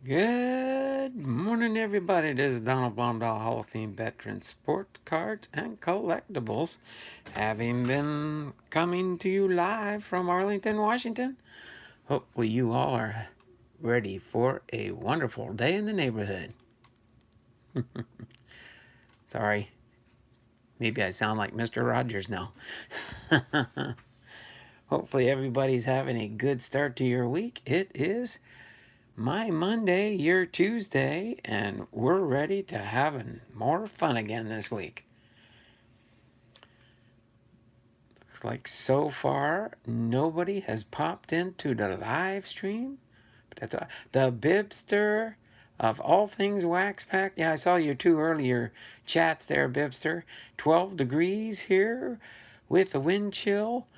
Good morning, everybody. This is Donald Blomdahl, Hall of Fame veteran, sports cards and collectibles, having been coming to you live from Arlington, Washington. Hopefully, you all are ready for a wonderful day in the neighborhood. Sorry, maybe I sound like Mr. Rogers now. Hopefully, everybody's having a good start to your week. It is my Monday, your Tuesday, and we're ready to have more fun again this week. Looks like so far nobody has popped into the live stream. The Bibster of all things wax pack. Yeah, I saw your two earlier chats there, Bibster. 12 degrees here with a wind chill.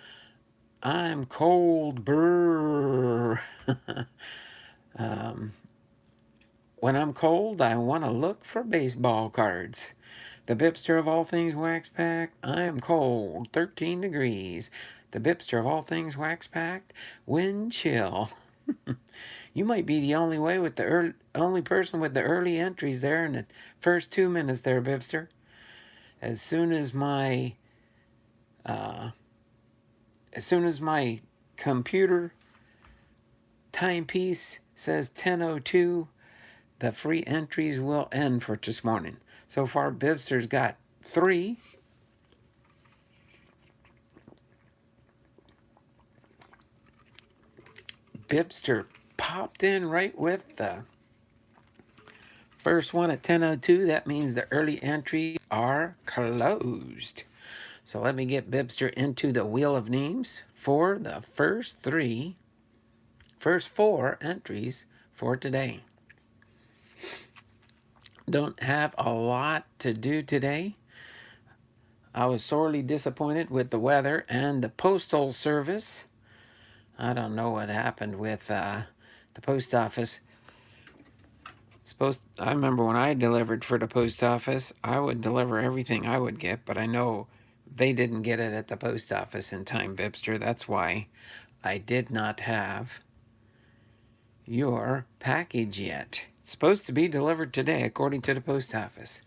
I'm cold, brr. When I'm cold, I want to look for baseball cards. The Bipster of all things wax packed. I am cold, 13 degrees. The Bipster of all things wax packed. Wind chill. You might be the only person with the early entries there in the first 2 minutes there, Bipster. As soon as my uh, as soon as my computer timepiece says 10:02, the free entries will end for this morning. So far, Bibster's got 3. Bibster popped in right with the first one at 10:02. That means the early entries are closed. So let me get Bibster into the wheel of names for the first 4 entries for today. Don't have a lot to do today. I was sorely disappointed with the weather and the postal service. I don't know what happened with the post office. I remember when I delivered for the post office, I would deliver everything I would get, but I know they didn't get it at the post office in time, Bibster. That's why I did not have your package yet. It's supposed to be delivered today, according to the post office.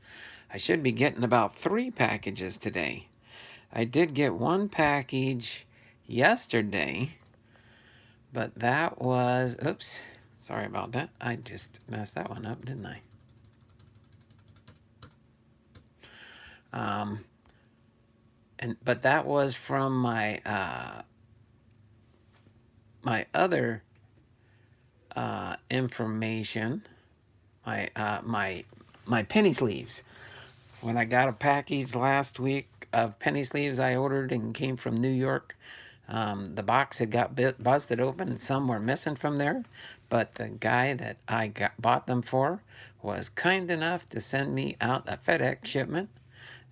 I should be getting about 3 packages today. I did get 1 package yesterday, but that was, oops, sorry about that. I just messed that one up, didn't I? But that was from my my other information, my penny sleeves. When I got a package last week of penny sleeves I ordered and came from New York, the box had got busted open and some were missing from there. But the guy that I bought them for was kind enough to send me out a FedEx shipment.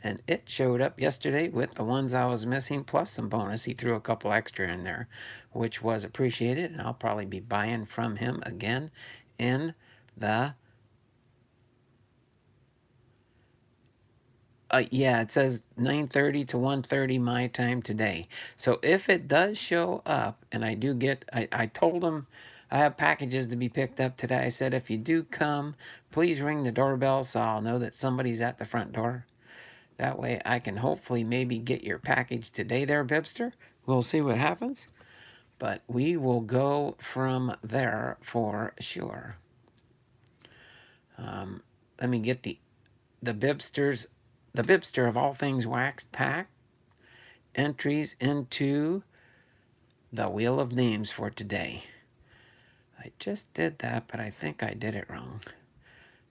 And it showed up yesterday with the ones I was missing, plus some bonus. He threw a couple extra in there, which was appreciated. And I'll probably be buying from him again in the... yeah, it says 9:30 to 1:30 my time today. So if it does show up, and I do get... I told him I have packages to be picked up today. I said, if you do come, please ring the doorbell so I'll know that somebody's at the front door. That way I can hopefully maybe get your package today there, Bibster. We'll see what happens. But we will go from there for sure. Let me get the Bibster of all things waxed pack entries into the wheel of names for today. I just did that, but I think I did it wrong.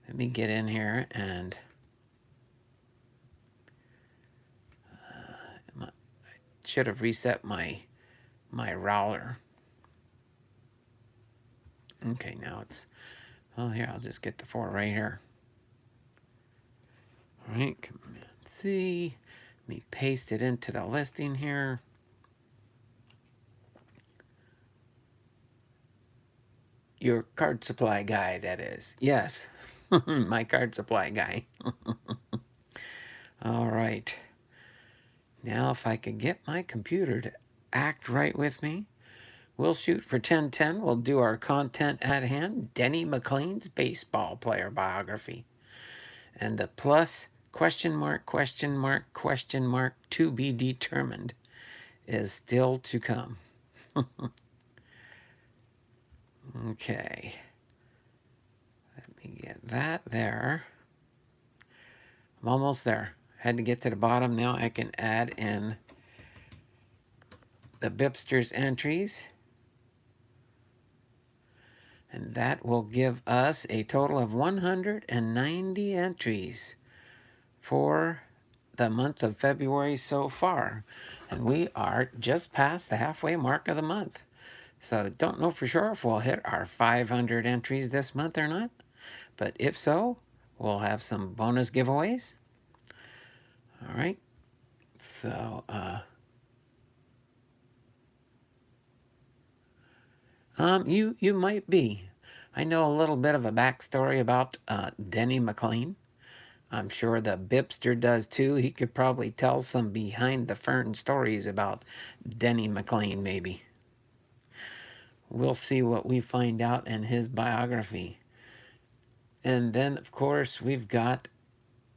Let me get in here and... should have reset my router. Okay, now it's... oh, here, I'll just get the 4 right here. All right, Command C. Let me paste it into the listing here. Your card supply guy, that is. Yes, my card supply guy. All right. Now, if I could get my computer to act right with me, We'll shoot for 1010. We'll do our content at hand. Denny McLain's baseball player biography. And the plus question mark, question mark, question mark, to be determined is still to come. Okay. Let me get that there. I'm almost there. Had to get to the bottom. Now I can add in the Bipster's entries. And that will give us a total of 190 entries for the month of February so far. And we are just past the halfway mark of the month. So don't know for sure if we'll hit our 500 entries this month or not. But if so, we'll have some bonus giveaways. All right. So, you might be. I know a little bit of a backstory about Denny McLain. I'm sure the Bipster does too. He could probably tell some behind the fern stories about Denny McLain, maybe. We'll see what we find out in his biography. And then, of course, we've got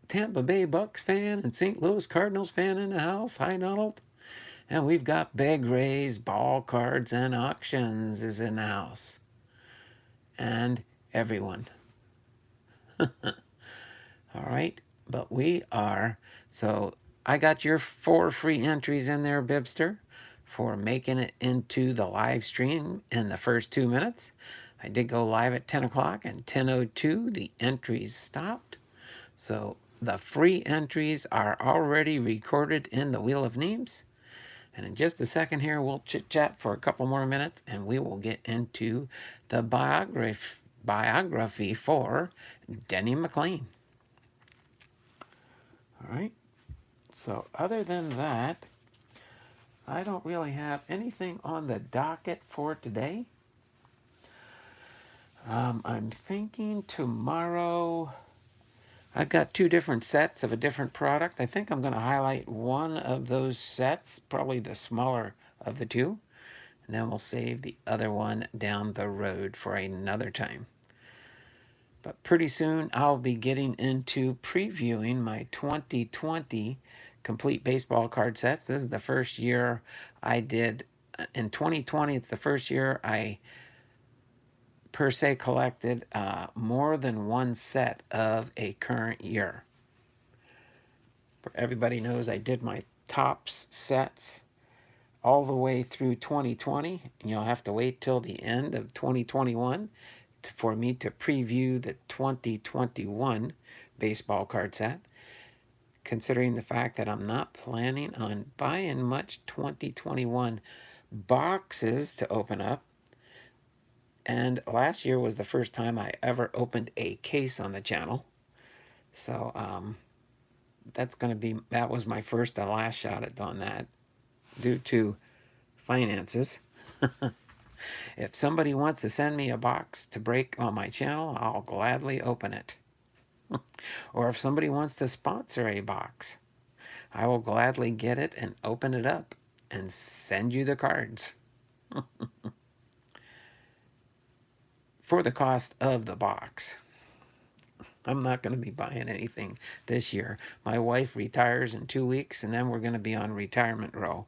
Tampa Bay Bucks fan and St. Louis Cardinals fan in the house. Hi, Donald. And we've got Big Rays, ball cards, and auctions is in the house. And everyone. All right. But we are. So I got your 4 free entries in there, Bibster, for making it into the live stream in the first 2 minutes. I did go live at 10 o'clock, and 10:02 the entries stopped. So the free entries are already recorded in the Wheel of Names. And in just a second here, we'll chit-chat for a couple more minutes, and we will get into the biography for Denny McLain. All right. So other than that, I don't really have anything on the docket for today. I'm thinking tomorrow. I've got 2 different sets of a different product. I think I'm going to highlight one of those sets, probably the smaller of the 2. And then we'll save the other one down the road for another time. But pretty soon I'll be getting into previewing my 2020 complete baseball card sets. This is the first year I did. In 2020, it's the first year I per se collected more than one set of a current year. Everybody knows I did my Topps sets all the way through 2020, and you'll have to wait till the end of 2021 for me to preview the 2021 baseball card set, considering the fact that I'm not planning on buying much 2021 boxes to open up. And last year was the first time I ever opened a case on the channel. So that was my first and last shot at doing that due to finances. If somebody wants to send me a box to break on my channel, I'll gladly open it. Or if somebody wants to sponsor a box, I will gladly get it and open it up and send you the cards for the cost of the box. I'm not going to be buying anything this year. My wife retires in 2 weeks, and then we're going to be on retirement row.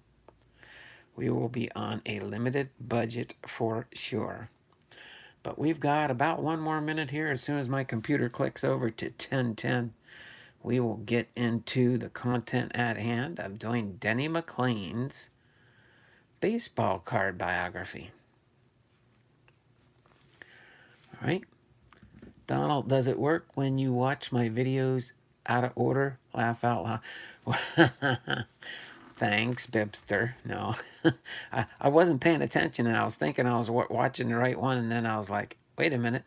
We will be on a limited budget for sure. But we've got about 1 more minute here. As soon as my computer clicks over to 10:10, we will get into the content at hand of doing Denny McLain's baseball card biography. All right. Donald, does it work when you watch my videos out of order? Laugh out loud. Thanks, Bibster. No, I wasn't paying attention, and I was thinking I was watching the right one, and then I was like, wait a minute.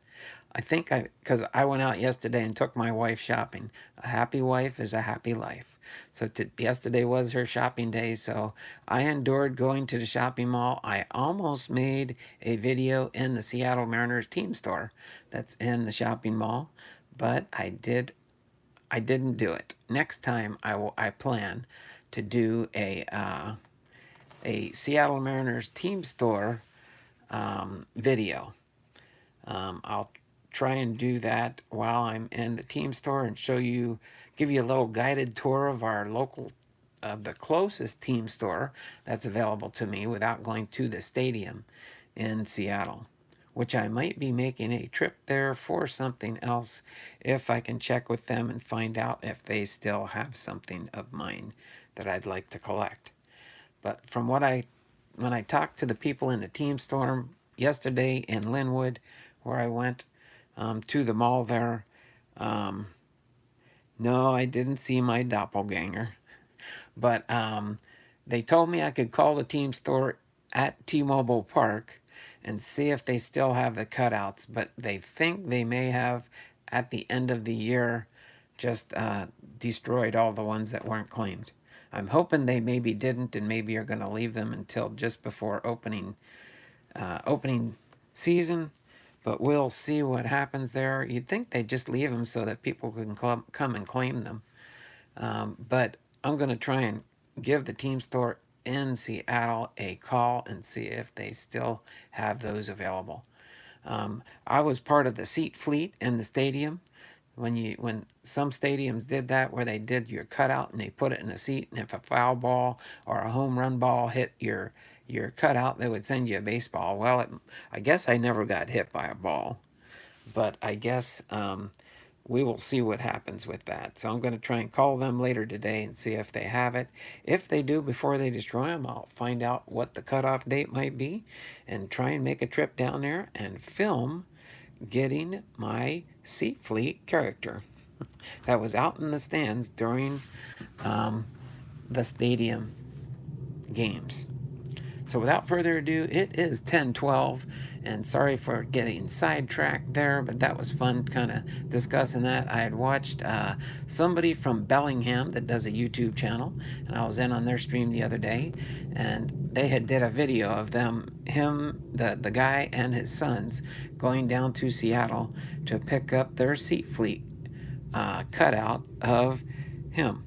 Because I went out yesterday and took my wife shopping. A happy wife is a happy life. So yesterday was her shopping day, so I endured going to the shopping mall. I almost made a video in the Seattle Mariners team store that's in the shopping mall, but I didn't do it. Next time I plan to do a Seattle Mariners team store video. I'll try and do that while I'm in the team store and give you a little guided tour of our local, the closest team store that's available to me without going to the stadium in Seattle, which I might be making a trip there for something else if I can check with them and find out if they still have something of mine that I'd like to collect. But when I talked to the people in the team store yesterday in Linwood, where I went to the mall there, um, no, I didn't see my doppelganger. But they told me I could call the team store at T-Mobile Park and see if they still have the cutouts. But they think they may have, at the end of the year, just destroyed all the ones that weren't claimed. I'm hoping they maybe didn't and maybe are going to leave them until just before opening season. But we'll see what happens there. You'd think they'd just leave them so that people can come and claim them. But I'm going to try and give the team store in Seattle a call and see if they still have those available. I was part of the seat fleet in the stadium. When some stadiums did that, where they did your cutout and they put it in a seat, and if a foul ball or a home run ball hit your cutout, they would send you a baseball. Well, I guess I never got hit by a ball, but I guess we will see what happens with that. So I'm going to try and call them later today and see if they have it. If they do, before they destroy them, I'll find out what the cutoff date might be and try and make a trip down there and film getting my seat fleet character that was out in the stands during the stadium games. So without further ado, it is 10:12, and sorry for getting sidetracked there, but that was fun kind of discussing that. I had watched somebody from Bellingham that does a YouTube channel, and I was in on their stream the other day, and they had did a video of the guy and his sons going down to Seattle to pick up their seat fleet cutout of him.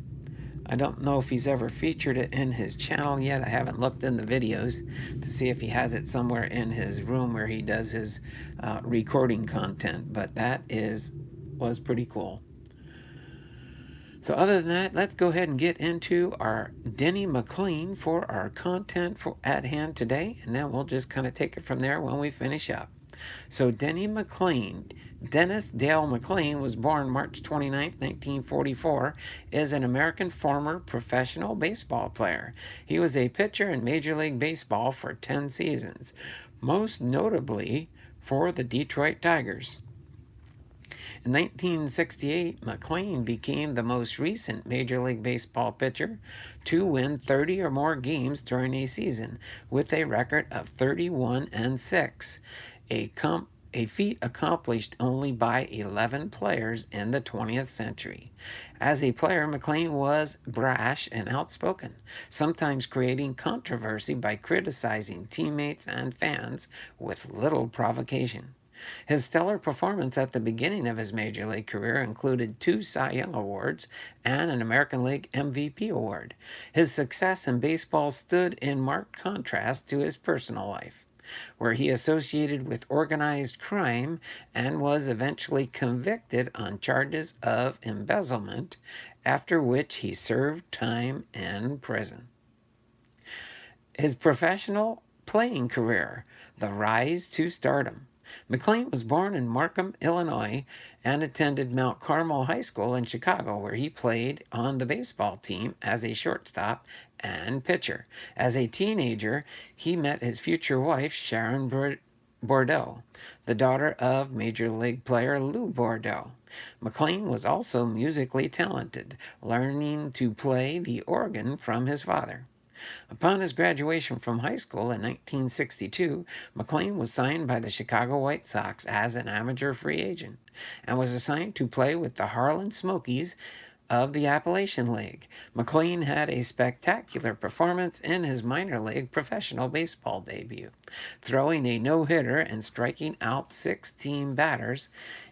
I don't know if he's ever featured it in his channel yet. I haven't looked in the videos to see if he has it somewhere in his room where he does his recording content, but was pretty cool. So other than that, let's go ahead and get into our Denny McLain for our content at hand today, and then we'll just kind of take it from there when we finish up. So Denny McLain, Dennis Dale McLain, was born March 29, 1944, is an American former professional baseball player. He was a pitcher in Major League Baseball for 10 seasons, most notably for the Detroit Tigers. In 1968, McLain became the most recent Major League Baseball pitcher to win 30 or more games during a season, with a record of 31-6, a feat accomplished only by 11 players in the 20th century. As a player, McLain was brash and outspoken, sometimes creating controversy by criticizing teammates and fans with little provocation. His stellar performance at the beginning of his Major League career included 2 Cy Young Awards and an American League MVP award. His success in baseball stood in marked contrast to his personal life, where he associated with organized crime and was eventually convicted on charges of embezzlement, after which he served time in prison. His professional playing career, the rise to stardom. McLain was born in Markham, Illinois, and attended Mount Carmel High School in Chicago, where he played on the baseball team as a shortstop and pitcher. As a teenager, he met his future wife, Sharon Bordeaux, the daughter of Major League player Lou Bordeaux. McLain was also musically talented, learning to play the organ from his father. Upon his graduation from high school in 1962, McLain was signed by the Chicago White Sox as an amateur free agent and was assigned to play with the Harlan Smokies of the Appalachian League. McLain had a spectacular performance in his minor league professional baseball debut, throwing a no-hitter and striking out 6 team batters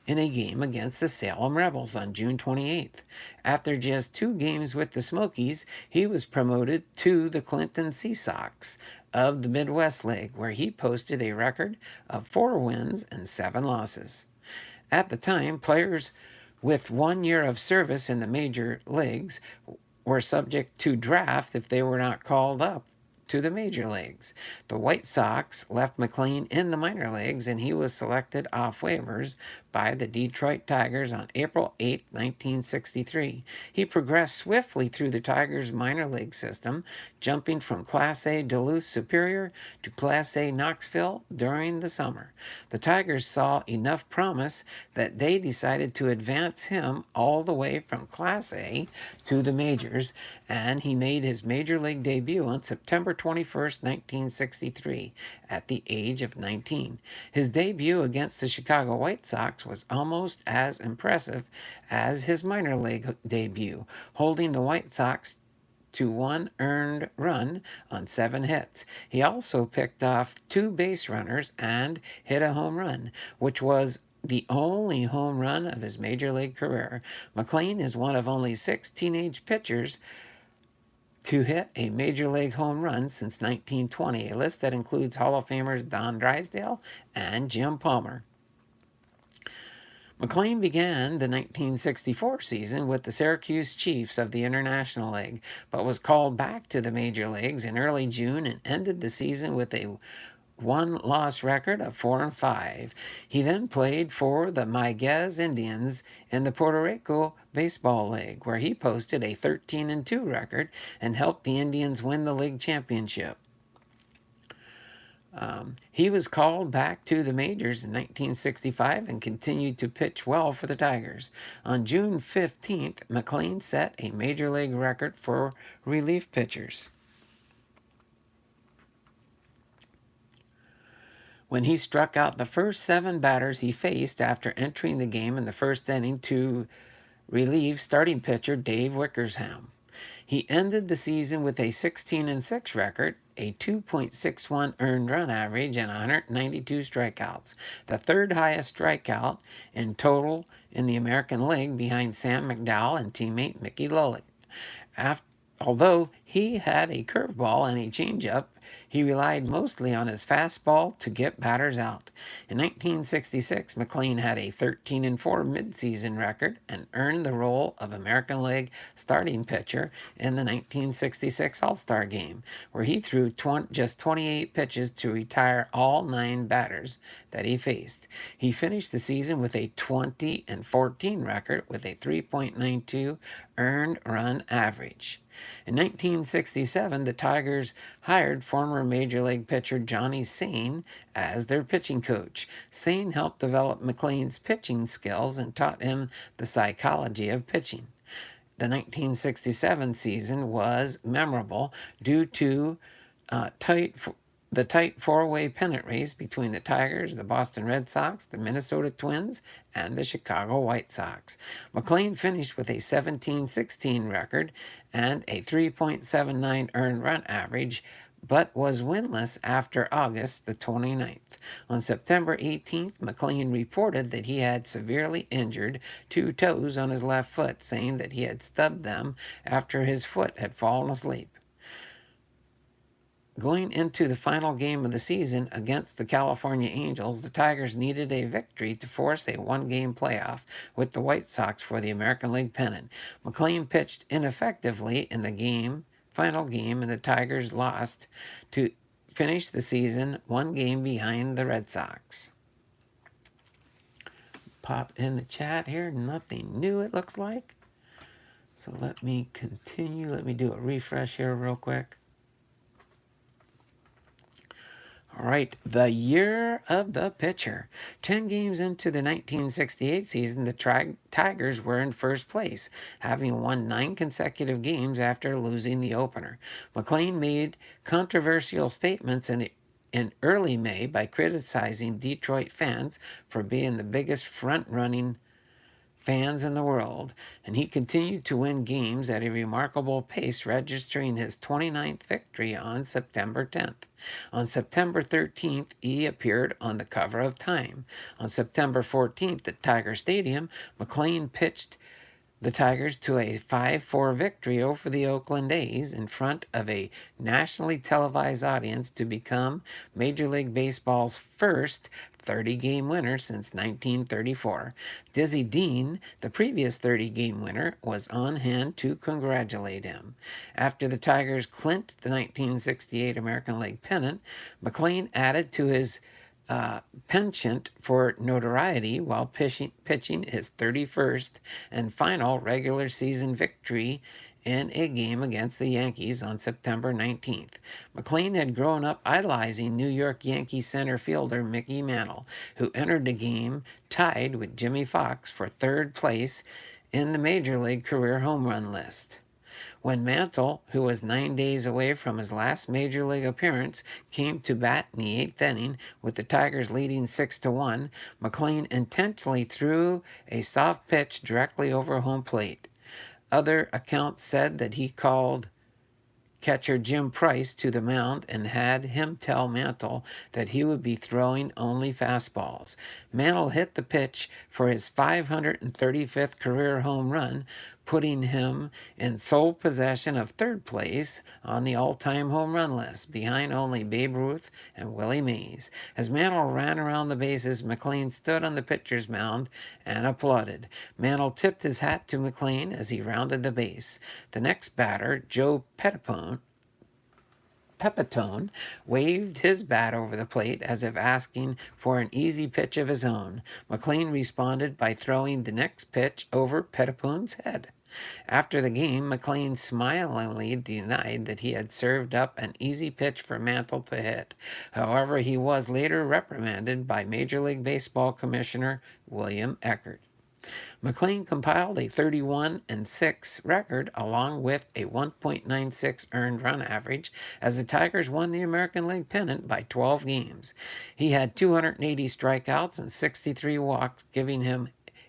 in a game against the Salem Rebels on June 28th. After just 2 games with the Smokies, he was promoted to the Clinton Sea Sox of the Midwest League, where he posted a record of 4 wins and 7 losses. At the time, players with 1 year of service in the major leagues were subject to draft if they were not called up to the major leagues. The White Sox left McLain in the minor leagues, and he was selected off waivers by the Detroit Tigers on April 8, 1963. He progressed swiftly through the Tigers minor league system, jumping from Class A Duluth Superior to Class A Knoxville during the summer. The Tigers saw enough promise that they decided to advance him all the way from Class A to the majors, and he made his major league debut on September 21st, 1963, at the age of 19. His debut against the Chicago White Sox was almost as impressive as his minor league debut, holding the White Sox to 1 earned run on 7 hits. He also picked off 2 base runners and hit a home run, which was the only home run of his major league career. McLain is one of only 6 teenage pitchers to hit a major league home run since 1920, a list that includes Hall of Famers Don Drysdale and Jim Palmer. McLain began the 1964 season with the Syracuse Chiefs of the International League, but was called back to the major leagues in early June and ended the season with a 1-loss record of 4-5. He then played for the Maguez Indians in the Puerto Rico Baseball League, where he posted a 13-2 record and helped the Indians win the league championship. He was called back to the majors in 1965 and continued to pitch well for the Tigers. On June 15th, McLain set a major league record for relief pitchers when he struck out the first 7 batters he faced after entering the game in the first inning to relieve starting pitcher Dave Wickersham. He ended the season with a 16-6 record, a 2.61 earned run average, and 192 strikeouts, the 3rd highest strikeout in total in the American League behind Sam McDowell and teammate Mickey Lolick. Although he had a curveball and a changeup, he relied mostly on his fastball to get batters out. In 1966, McLain had a 13-4 midseason record and earned the role of American League starting pitcher in the 1966 All-Star Game, where he threw just 28 pitches to retire all 9 batters that he faced. He finished the season with a 20-14 record with a 3.92 earned run average. In 1967, the Tigers hired former Major League pitcher Johnny Sain as their pitching coach. Sain helped develop McLain's pitching skills and taught him the psychology of pitching. The 1967 season was memorable due to the tight 4-way pennant race between the Tigers, the Boston Red Sox, the Minnesota Twins, and the Chicago White Sox. McLain finished with a 17-16 record and a 3.79 earned run average, but was winless after August the 29th. On September 18th, McLain reported that he had severely injured 2 toes on his left foot, saying that he had stubbed them after his foot had fallen asleep. Going into the final game of the season against the California Angels, the Tigers needed a victory to force a 1-game playoff with the White Sox for the American League pennant. McLain pitched ineffectively in the final game, and the Tigers lost to finish the season 1 game behind the Red Sox. Pop in the chat here. Nothing new, it looks like. So let me continue. Let me do a refresh here real quick. All right, the year of the pitcher. 10 games into the 1968 season, the Tigers were in first place, having won 9 consecutive games after losing the opener. McLain made controversial statements in early May by criticizing Detroit fans for being the biggest front-running fans in the world, and he continued to win games at a remarkable pace, registering his 29th victory on September 10th. On September 13th, he appeared on the cover of Time. On September 14th at Tiger Stadium, McLain pitched the Tigers to a 5-4 victory over the Oakland A's in front of a nationally televised audience to become Major League Baseball's first 30-game winner since 1934. Dizzy Dean, the previous 30-game winner, was on hand to congratulate him. After the Tigers clinched the 1968 American League pennant, McLain added to his penchant for notoriety while pitching his 31st and final regular season victory in a game against the Yankees on September 19th. McLain had grown up idolizing New York Yankees center fielder Mickey Mantle, who entered the game tied with Jimmy Fox for third place in the Major League career home run list. When Mantle, who was 9 days away from his last Major League appearance, came to bat in the eighth inning with the Tigers leading 6-1, McLain intentionally threw a soft pitch directly over home plate. Other accounts said that he called catcher Jim Price to the mound and had him tell Mantle that he would be throwing only fastballs. Mantle hit the pitch for his 535th career home run, putting him in sole possession of third place on the all-time home run list, behind only Babe Ruth and Willie Mays. As Mantle ran around the bases, McLain stood on the pitcher's mound and applauded. Mantle tipped his hat to McLain as he rounded the base. The next batter, Joe Pepitone, waved his bat over the plate as if asking for an easy pitch of his own. McLain responded by throwing the next pitch over Pettipone's head. After the game, McLain smilingly denied that he had served up an easy pitch for Mantle to hit. However, he was later reprimanded by Major League Baseball Commissioner William Eckert. McLain compiled a 31-6 record along with a 1.96 earned run average as the Tigers won the American League pennant by 12 games. He had 280 strikeouts and 63 walks, giving him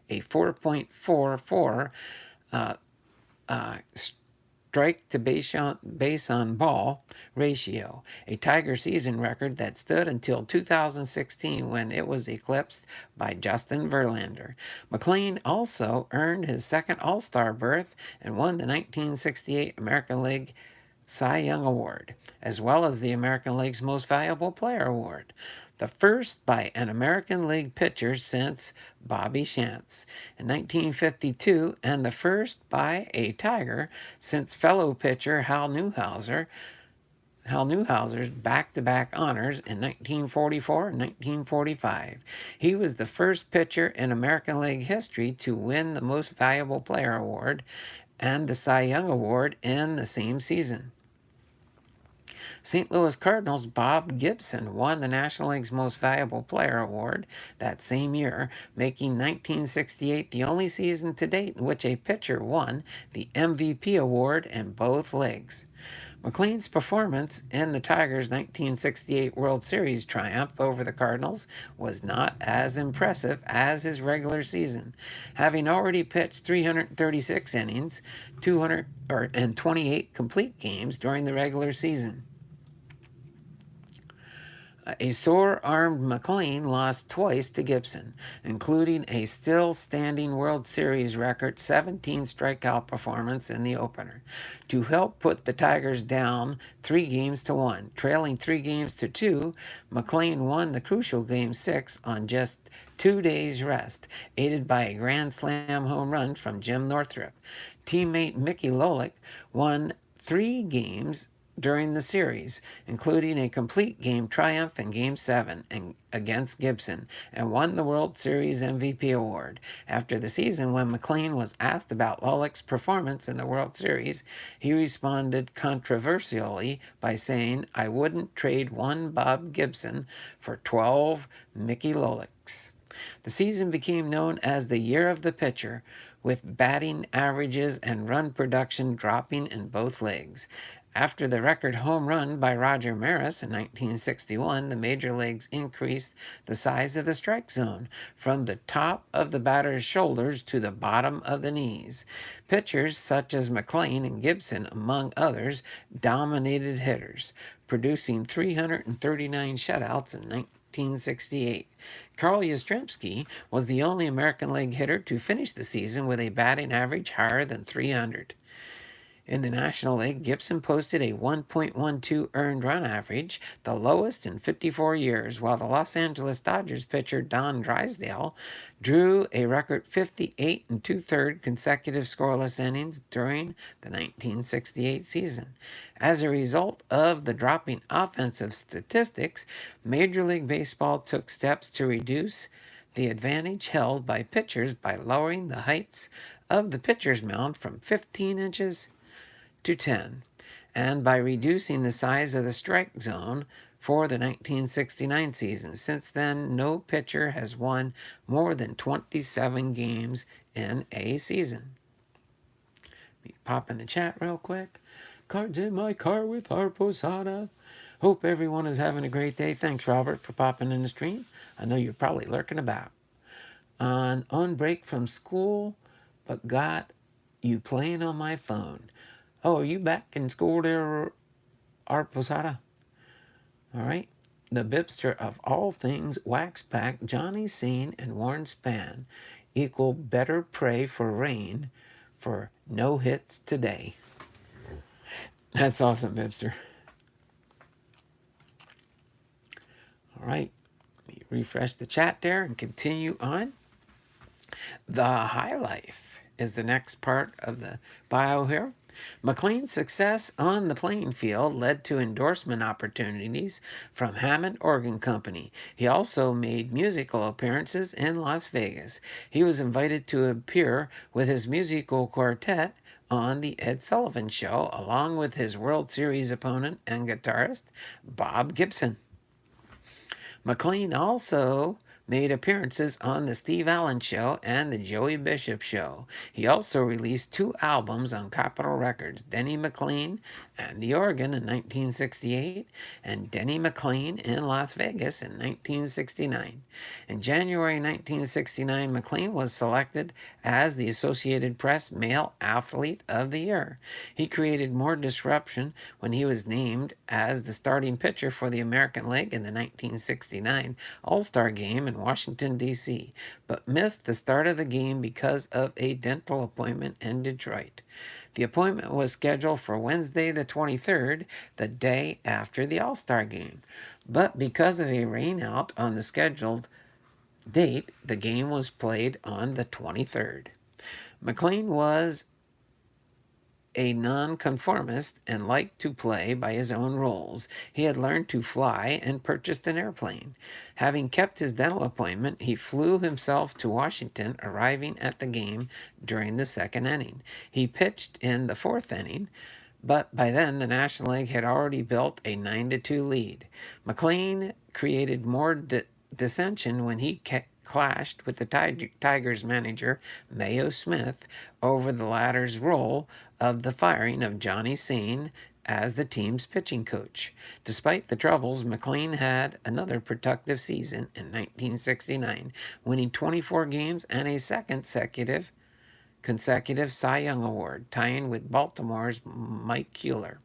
a 4.44 strike to base on ball ratio, a Tiger season record that stood until 2016 when it was eclipsed by Justin Verlander. McLain also earned his second All-Star berth and won the 1968 American League Cy Young Award, as well as the American League's Most Valuable Player Award, the first by an American League pitcher since Bobby Shantz in 1952, and the first by a Tiger since fellow pitcher Hal Newhouser's back-to-back honors in 1944 and 1945. He was the first pitcher in American League history to win the Most Valuable Player Award and the Cy Young Award in the same season. St. Louis Cardinals' Bob Gibson won the National League's Most Valuable Player Award that same year, making 1968 the only season to date in which a pitcher won the MVP award in both leagues. McLain's performance in the Tigers' 1968 World Series triumph over the Cardinals was not as impressive as his regular season, having already pitched 336 innings, 228 complete games during the regular season. A sore-armed McLain lost twice to Gibson, including a still-standing World Series record 17 strikeout performance in the opener, to help put the Tigers down 3-1. Trailing 3-2, McLain won the crucial Game 6 on just 2 days' rest, aided by a grand slam home run from Jim Northrup. Teammate Mickey Lolick won 3 games during the series, including a complete game triumph in Game 7 against Gibson, and won the World Series MVP award. After the season, when McLain was asked about Lolick's performance in the World Series, he responded controversially by saying, "I wouldn't trade one Bob Gibson for 12 Mickey Lolicks." The season became known as the Year of the Pitcher, with batting averages and run production dropping in both leagues. After the record home run by Roger Maris in 1961, the major leagues increased the size of the strike zone from the top of the batter's shoulders to the bottom of the knees. Pitchers such as McLain and Gibson, among others, dominated hitters, producing 339 shutouts in 1968. Carl Yastrzemski was the only American League hitter to finish the season with a batting average higher than 300. In the National League, Gibson posted a 1.12 earned run average, the lowest in 54 years, while the Los Angeles Dodgers pitcher Don Drysdale drew a record 58 and two-thirds consecutive scoreless innings during the 1968 season. As a result of the dropping offensive statistics, Major League Baseball took steps to reduce the advantage held by pitchers by lowering the heights of the pitcher's mound from 15 inches to 10, and by reducing the size of the strike zone for the 1969 season. Since then, no pitcher has won more than 27 games in a season. Let me pop in the chat real quick. Cards in my car with our Posada. Hope everyone is having a great day. Thanks, Robert, for popping in the stream. I know you're probably lurking about. On break from school, but got you playing on my phone. Oh, are you back in school there, Art Posada? All right. The Bipster of all things wax pack, Johnny Scene, and Warren Span equal better pray for rain for no hits today. That's awesome, Bipster. All right. Let me refresh the chat there and continue on. The High Life is the next part of the bio here. McLain's success on the playing field led to endorsement opportunities from Hammond Organ Company. He also made musical appearances in Las Vegas. He was invited to appear with his musical quartet on The Ed Sullivan Show, along with his World Series opponent and guitarist, Bob Gibson. McLain also made appearances on The Steve Allen Show and The Joey Bishop Show. He also released 2 albums on Capitol Records, Denny McLain and The Organ in 1968, and Denny McLain in Las Vegas in 1969. In January 1969, McLain was selected as the Associated Press Male Athlete of the Year. He created more disruption when he was named as the starting pitcher for the American League in the 1969 All-Star Game in Washington, D.C., but missed the start of the game because of a dental appointment in Detroit. The appointment was scheduled for Wednesday the 23rd, the day after the All-Star Game. But because of a rainout on the scheduled date, the game was played on the 23rd. McLain was a nonconformist and liked to play by his own rules. He had learned to fly and purchased an airplane. Having kept his dental appointment, he flew himself to Washington, arriving at the game during the second inning. He pitched in the 4th inning, but by then the National League had already built a 9-2 lead. McLain created more dissension when he clashed with the Tigers manager, Mayo Smith, over the latter's role of the firing of Johnny Scene as the team's pitching coach. Despite the troubles, McLain had another productive season in 1969, winning 24 games and a second consecutive Cy Young Award, tying with Baltimore's Mike Kuehler,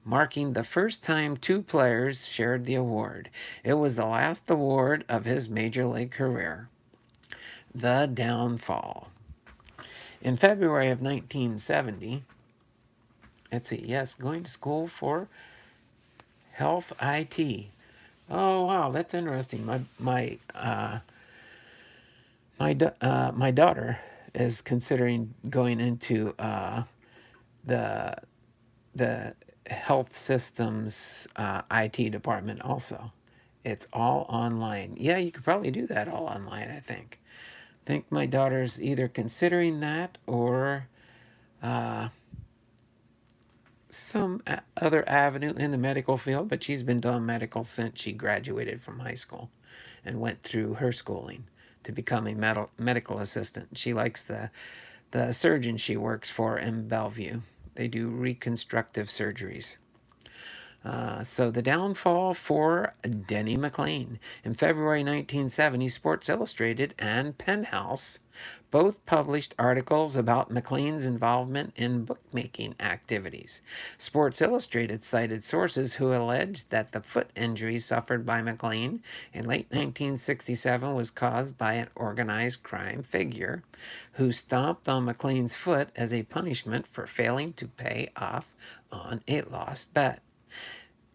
marking the first time 2 players shared the award. It was the last award of his major league career. The downfall. In February of 1970, going to school for health IT. Oh wow, that's interesting. My daughter is considering going into the health systems IT department also. It's all online. Yeah, you could probably do that all online, I think. I think my daughter's either considering that or some other avenue in the medical field, but she's been doing medical since she graduated from high school and went through her schooling to become a medical assistant. She likes the surgeon she works for in Bellevue. They do reconstructive surgeries. So the downfall for Denny McLain. In February 1970, Sports Illustrated and Penthouse both published articles about McLain's involvement in bookmaking activities. Sports Illustrated cited sources who alleged that the foot injury suffered by McLain in late 1967 was caused by an organized crime figure who stomped on McLain's foot as a punishment for failing to pay off on a lost bet.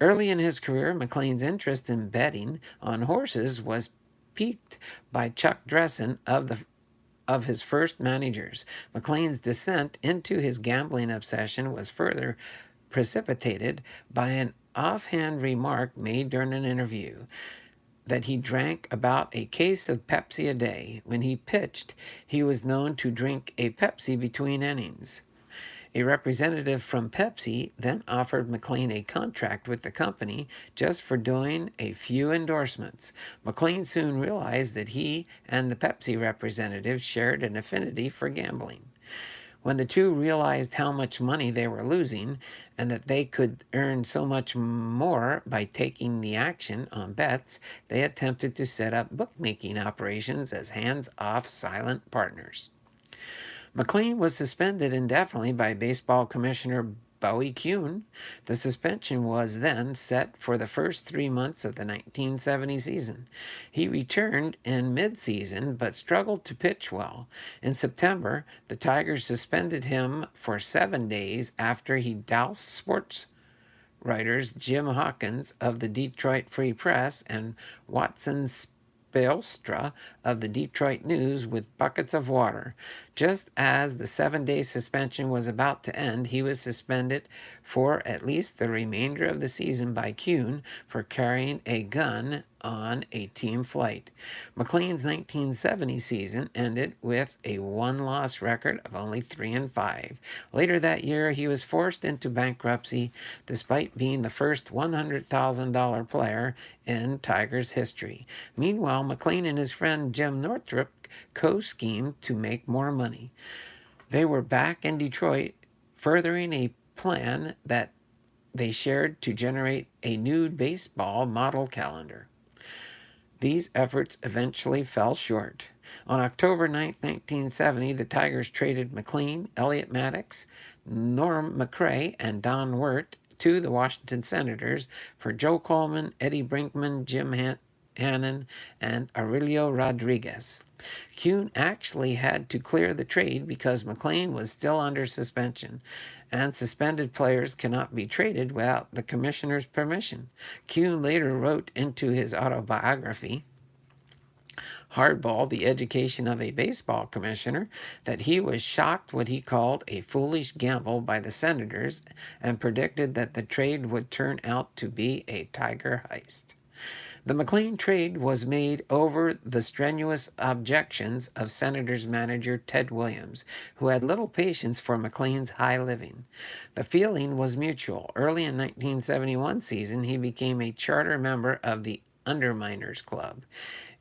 Early in his career, McLain's interest in betting on horses was piqued by Chuck Dressen of his first managers. McLain's descent into his gambling obsession was further precipitated by an offhand remark made during an interview that he drank about a case of Pepsi a day. When he pitched, he was known to drink a Pepsi between innings. A representative from Pepsi then offered McLain a contract with the company just for doing a few endorsements. McLain soon realized that he and the Pepsi representative shared an affinity for gambling. When the two realized how much money they were losing and that they could earn so much more by taking the action on bets, they attempted to set up bookmaking operations as hands-off silent partners. McLain was suspended indefinitely by baseball commissioner Bowie Kuhn. The suspension was then set for the first 3 months of the 1970 season. He returned in mid-season but struggled to pitch well. In September, the Tigers suspended him for 7 days after he doused sports writers Jim Hawkins of the Detroit Free Press and Watson Spelstra of the Detroit News with buckets of water. Just as the 7-day suspension was about to end, he was suspended for at least the remainder of the season by Kuhn for carrying a gun on a team flight. McLain's 1970 season ended with a one-loss record of only 3-5. Later that year, he was forced into bankruptcy despite being the first $100,000 player in Tigers history. Meanwhile, McLain and his friend Jim Northrup co-schemed to make more money. They were back in Detroit, furthering a plan that they shared to generate a nude baseball model calendar. These efforts eventually fell short. On October 9, 1970, the Tigers traded McLain, Elliot Maddox, Norm McCray, and Don Wirt to the Washington Senators for Joe Coleman, Eddie Brinkman, Jim Hannon, and Aurelio Rodriguez. Kuhn actually had to clear the trade because McLain was still under suspension, and suspended players cannot be traded without the commissioner's permission. Kuhn later wrote into his autobiography, Hardball, the Education of a Baseball Commissioner, that he was shocked what he called a foolish gamble by the Senators and predicted that the trade would turn out to be a Tiger heist. The McLain trade was made over the strenuous objections of Senators manager Ted Williams, who had little patience for McLain's high living. The feeling was mutual. Early in 1971 season, he became a charter member of the Underminers Club,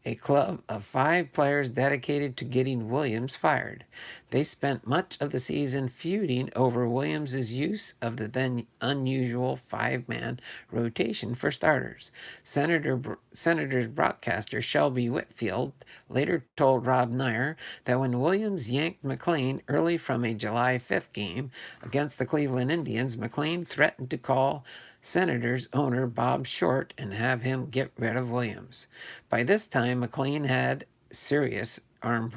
a club of 5 players dedicated to getting Williams fired. They spent much of the season feuding over Williams's use of the then unusual 5-man rotation for starters. Senators broadcaster Shelby Whitfield later told Rob Nair that when Williams yanked McLain early from a July 5th game against the Cleveland Indians, McLain threatened to call Senators owner Bob Short and have him get rid of Williams. By this time, McLain had serious arm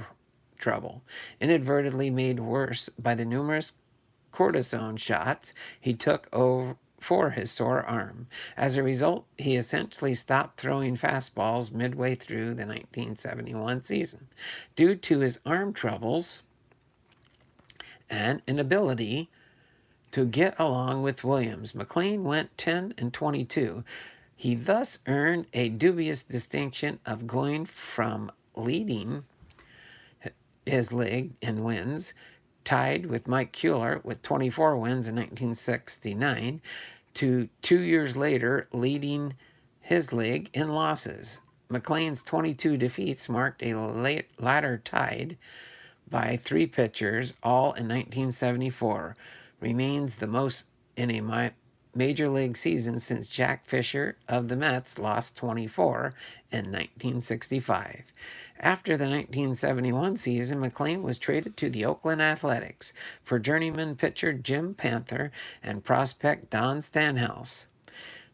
trouble, inadvertently made worse by the numerous cortisone shots he took for his sore arm. As a result, he essentially stopped throwing fastballs midway through the 1971 season. Due to his arm troubles and inability to get along with Williams, McLain went 10-22. He thus earned a dubious distinction of going from leading his league in wins, tied with Mike Kuehler with 24 wins in 1969, to 2 years later leading his league in losses. McLain's 22 defeats marked a latter tied by 3 pitchers, all in 1974, remains the most in a major league seasons since Jack Fisher of the Mets lost 24 in 1965. After the 1971 season, McLain was traded to the Oakland Athletics for journeyman pitcher Jim Panther and prospect Don Stanhouse,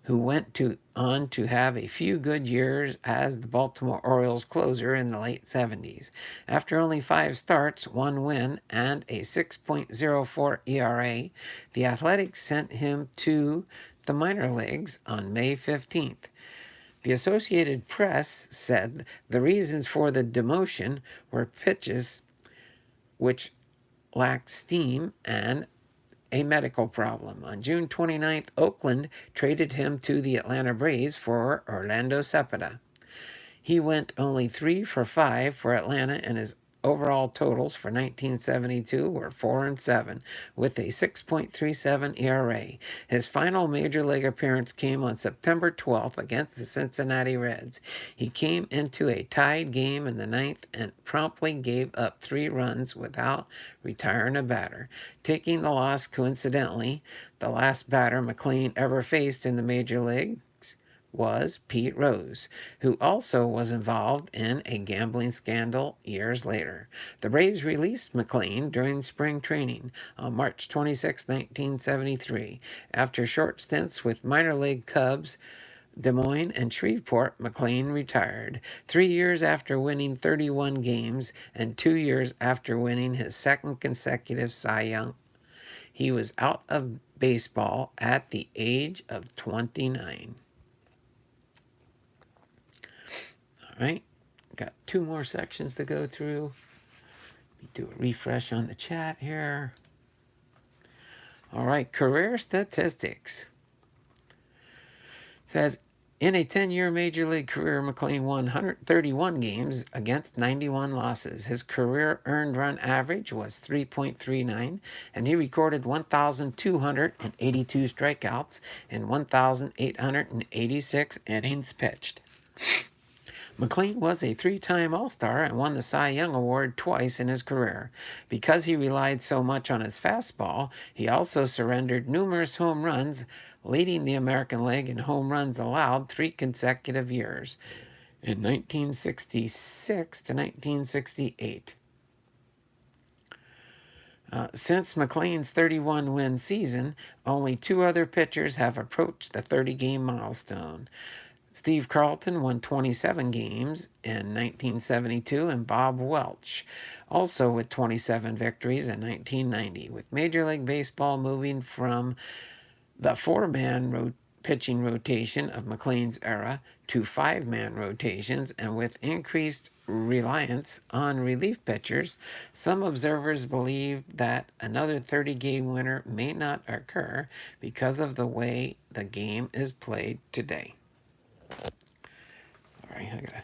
who on to have a few good years as the Baltimore Orioles closer in the late 70s. After only 5 starts, 1 win, and a 6.04 ERA, the Athletics sent him to the minor leagues on May 15th. The Associated Press said the reasons for the demotion were pitches which lacked steam and a medical problem. On June 29th, Oakland traded him to the Atlanta Braves for Orlando Cepeda. He went only 3 for 5 for Atlanta, and his overall totals for 1972 were 4 and 7, with a 6.37 ERA. His final major league appearance came on September 12th against the Cincinnati Reds. He came into a tied game in the ninth and promptly gave up 3 runs without retiring a batter. Taking the loss, coincidentally, the last batter McLain ever faced in the major league was Pete Rose, who also was involved in a gambling scandal years later. The Braves released McLain during spring training on March 26, 1973. After short stints with minor league Cubs, Des Moines, and Shreveport, McLain retired 3 years after winning 31 games and 2 years after winning his second consecutive Cy Young. He was out of baseball at the age of 29. All right, got 2 more sections to go through. Let me do a refresh on the chat here. All right, career statistics. It says, in a 10-year Major League career, McLain won 131 games against 91 losses. His career earned run average was 3.39, and he recorded 1,282 strikeouts in 1,886 innings pitched. McLain was a 3-time All-Star and won the Cy Young Award twice in his career. Because he relied so much on his fastball, he also surrendered numerous home runs, leading the American League in home runs allowed 3 consecutive years, in 1966 to 1968. Since McLain's 31-win season, only 2 other pitchers have approached the 30-game milestone. Steve Carlton won 27 games in 1972, and Bob Welch, also with 27 victories in 1990. With Major League Baseball moving from the 4-man pitching rotation of McLain's era to 5-man rotations, and with increased reliance on relief pitchers, some observers believe that another 30-game winner may not occur because of the way the game is played today. Sorry, I gotta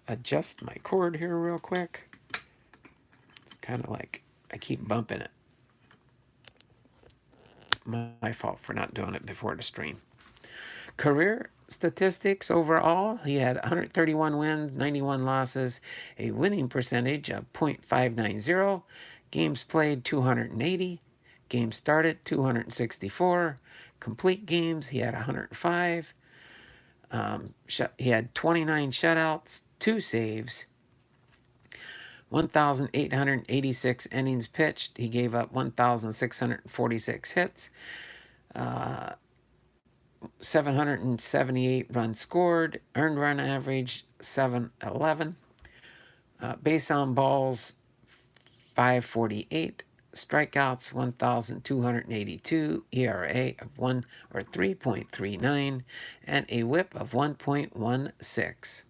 adjust my cord here real quick. It's kind of like I keep bumping it. My fault for not doing it before the stream. Career statistics overall, he had 131 wins, 91 losses, a winning percentage of .590, games played 280, games started 264, complete games he had 105. He had 29 shutouts, 2 saves, 1,886 innings pitched. He gave up 1,646 hits, 778 runs scored, earned run average 711, base on balls 548, strikeouts 1,282, ERA of 3.39, and a WHIP of 1.16.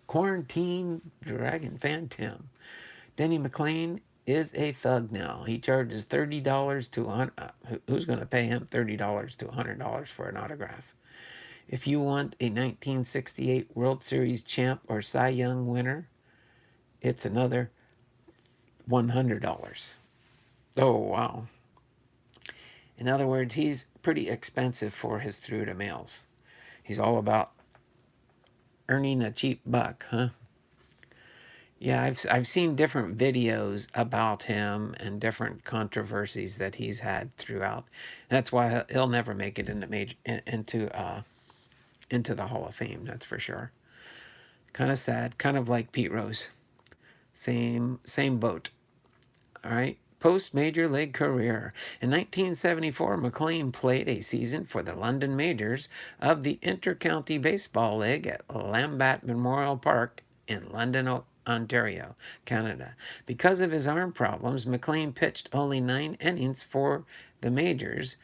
Quarantine Dragon Fan Tim. Denny McLain is a thug now. He charges $30 to who's going to pay him $30 to $100 for an autograph? If you want a 1968 World Series champ or Cy Young winner, it's another $100. Oh, wow. In other words, he's pretty expensive for his through-the-mails. He's all about earning a cheap buck, huh? Yeah, I've seen different videos about him and different controversies that he's had throughout. That's why he'll never make it into into the Hall of Fame. That's for sure. Kind of sad. Kind of like Pete Rose. Same boat. All right. Post Major League career. In 1974, McLain played a season for the London Majors of the Intercounty Baseball League at Lambeth Memorial Park in London, Ontario, Canada. Because of his arm problems, McLain pitched only 9 innings for the Majors,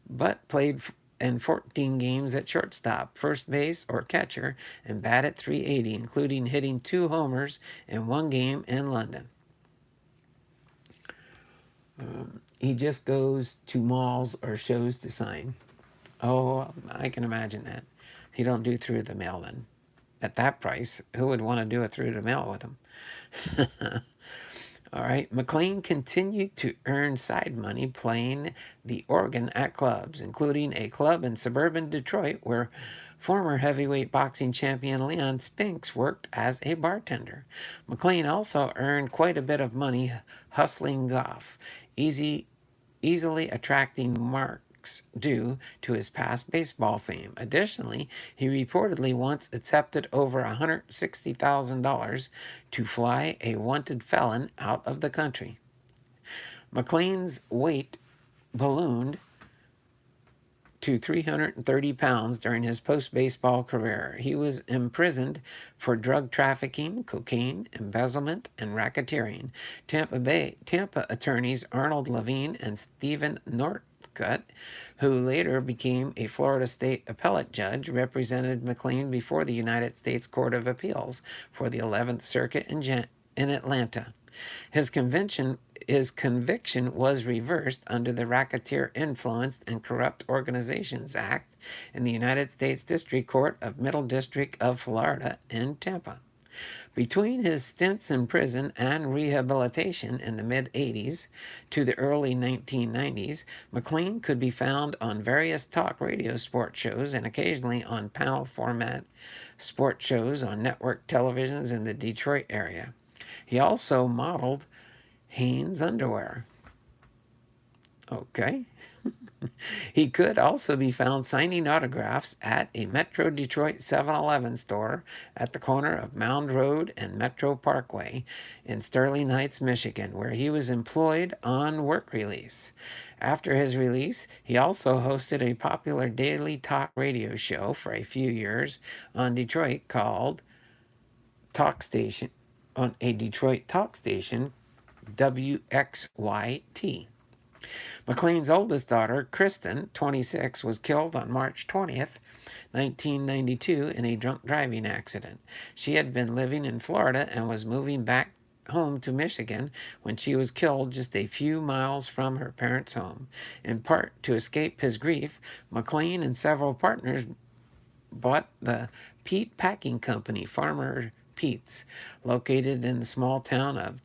but played in 14 games at shortstop, first base, or catcher, and batted .380, including hitting 2 homers in one game in London. He just goes to malls or shows to sign. Oh, I can imagine that. He don't do through the mail then. At that price, who would want to do it through the mail with him? All right. McLain continued to earn side money playing the organ at clubs, including a club in suburban Detroit where former heavyweight boxing champion Leon Spinks worked as a bartender. McLain also earned quite a bit of money hustling golf, easily attracting marks due to his past baseball fame. Additionally, he reportedly once accepted over $160,000 to fly a wanted felon out of the country. McLain's weight ballooned to 330 pounds during his post baseball career. He was imprisoned for drug trafficking, cocaine, embezzlement, and racketeering. Tampa attorneys Arnold Levine and Stephen Northcutt, who later became a Florida state appellate judge, represented McLain before the United States Court of Appeals for the 11th Circuit in Atlanta. His conviction was reversed under the Racketeer Influenced and Corrupt Organizations Act in the United States District Court of Middle District of Florida in Tampa. Between his stints in prison and rehabilitation in the mid 80s to the early 1990s, McLain could be found on various talk radio sports shows and occasionally on panel format sports shows on network televisions in the Detroit area. He also modeled Hanes underwear. Okay. He could also be found signing autographs at a Metro Detroit 7-Eleven store at the corner of Mound Road and Metro Parkway in Sterling Heights, Michigan, where he was employed on work release. After his release, he also hosted a popular daily talk radio show for a few years on Detroit called Talk Station on a Detroit talk station WXYT. McLain's oldest daughter, Kristen, 26, was killed on March 20th, 1992, in a drunk driving accident. She had been living in Florida and was moving back home to Michigan when she was killed just a few miles from her parents' home. In part to escape his grief, McLain and several partners bought the Pete Packing Company, Farmer Pete's, located in the small town of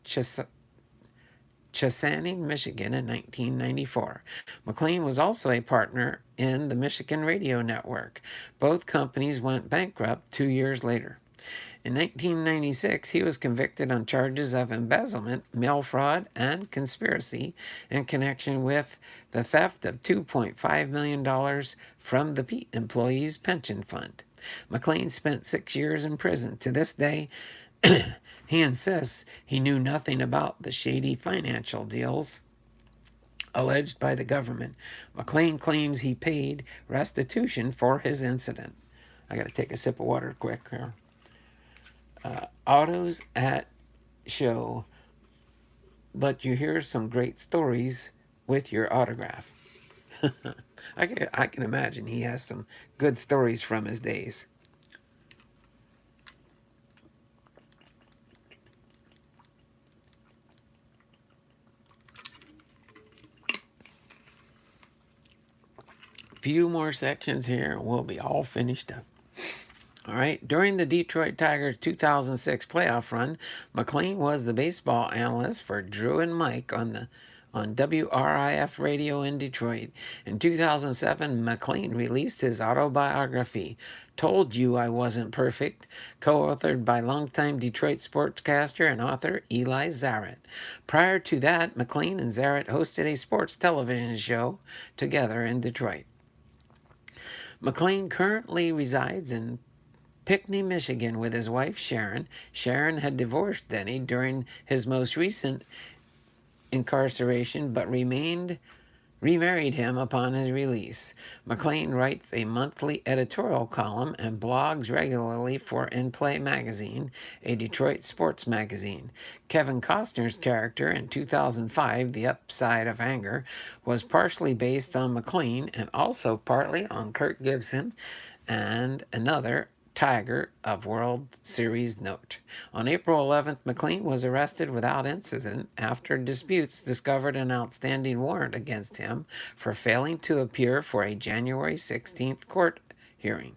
Chesaning, Michigan in 1994. McLain was also a partner in the Michigan Radio Network. Both companies went bankrupt 2 years later. In 1996, he was convicted on charges of embezzlement, mail fraud, and conspiracy in connection with the theft of $2.5 million from the Pete employees' pension fund. McLain spent 6 years in prison. To this day, he insists he knew nothing about the shady financial deals alleged by the government. McLain claims he paid restitution for his incident. I got to take a sip of water quick here. Autos at show, but you hear some great stories with your autograph. I can imagine he has some good stories from his days. Few more sections here and we'll be all finished up. All right. During the Detroit Tigers 2006 playoff run, McLain was the baseball analyst for Drew and Mike on WRIF radio in Detroit. In 2007, McLain released his autobiography, Told You I Wasn't Perfect, co-authored by longtime Detroit sportscaster and author Eli Zaret. Prior to that, McLain and Zaret hosted a sports television show together in Detroit. McLain currently resides in Pinckney, Michigan with his wife Sharon. Sharon had divorced Denny during his most recent incarceration, but remarried him upon his release. McLain writes a monthly editorial column and blogs regularly for In Play magazine, a Detroit sports magazine. Kevin Costner's character in 2005, The Upside of Anger, was partially based on McLain and also partly on Kirk Gibson and another Tiger of World Series note. On April 11th, McLain was arrested without incident after disputes discovered an outstanding warrant against him for failing to appear for a January 16th court hearing.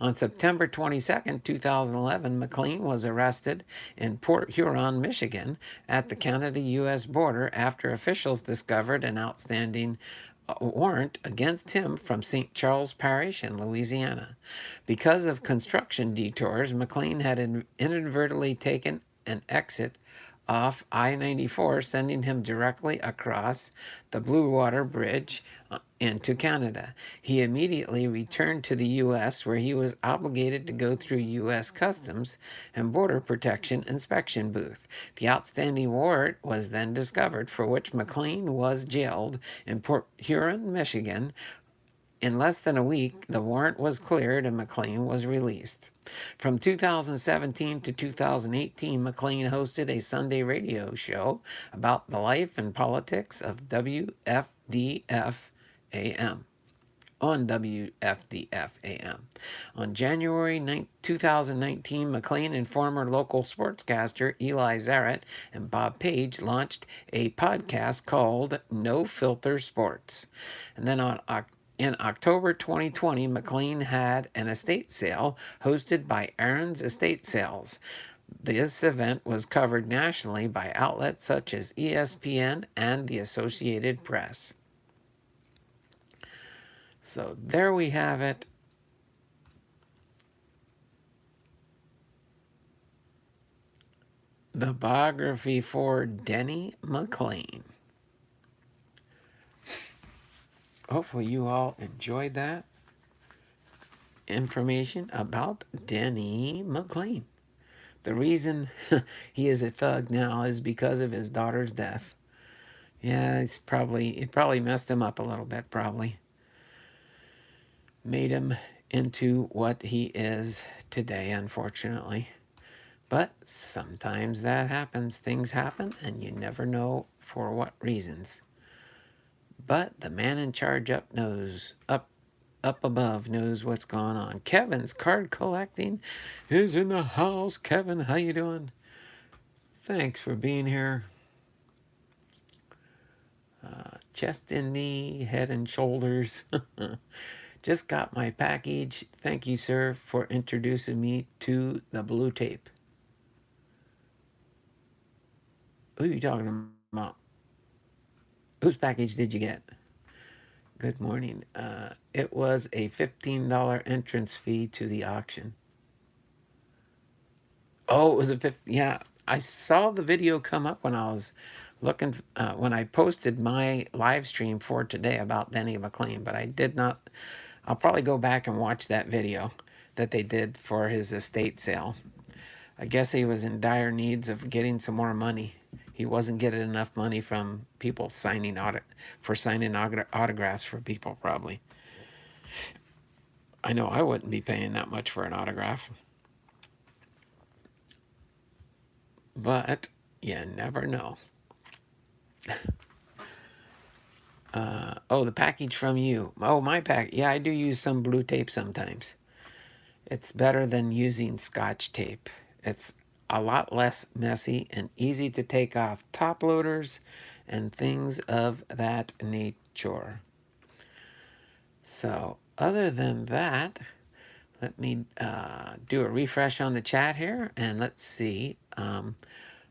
On September 22, 2011, McLain was arrested in Port Huron, Michigan, at the Canada-U.S. border after officials discovered an outstanding warrant against him from St. Charles Parish in Louisiana. Because of construction detours, McLain had inadvertently taken an exit off I-94, sending him directly across the Blue Water Bridge into Canada. He immediately returned to the U.S., where he was obligated to go through U.S. Customs and Border Protection inspection booth. The outstanding warrant was then discovered, for which McLain was jailed in Port Huron, Michigan. In less than a week, the warrant was cleared and McLain was released. From 2017 to 2018, McLain hosted a Sunday radio show about the life and politics of WFDF AM. On WFDF AM. On January 2019, McLain and former local sportscaster Eli Zaret and Bob Page launched a podcast called No Filter Sports. And then in October 2020, McLain had an estate sale hosted by Aaron's Estate Sales. This event was covered nationally by outlets such as ESPN and the Associated Press. So there we have it. The biography for Denny McLain. Hopefully you all enjoyed that information about Denny McLain. The reason he is a thug now is because of his daughter's death. Yeah, it probably messed him up a little bit, probably. Made him into what he is today, unfortunately. But sometimes that happens. Things happen, and you never know for what reasons. But the man in charge up above knows what's going on. Kevin's card collecting is in the house. Kevin, how you doing? Thanks for being here. Chest and knee, head and shoulders. Just got my package. Thank you, sir, for introducing me to the blue tape. Who are you talking about? Whose package did you get? Good morning. It was a $15 entrance fee to the auction. Oh, it was a 50. Yeah, I saw the video come up when I was looking, when I posted my live stream for today about Denny McLain, but I did not. I'll probably go back and watch that video that they did for his estate sale. I guess he was in dire needs of getting some more money. He wasn't getting enough money from people signing autographs for people, probably. I know I wouldn't be paying that much for an autograph. But you never know. Oh, the package from you. Oh, my pack. Yeah, I do use some blue tape sometimes. It's better than using Scotch tape. It's a lot less messy and easy to take off top loaders and things of that nature. So, other than that, let me do a refresh on the chat here, and let's see.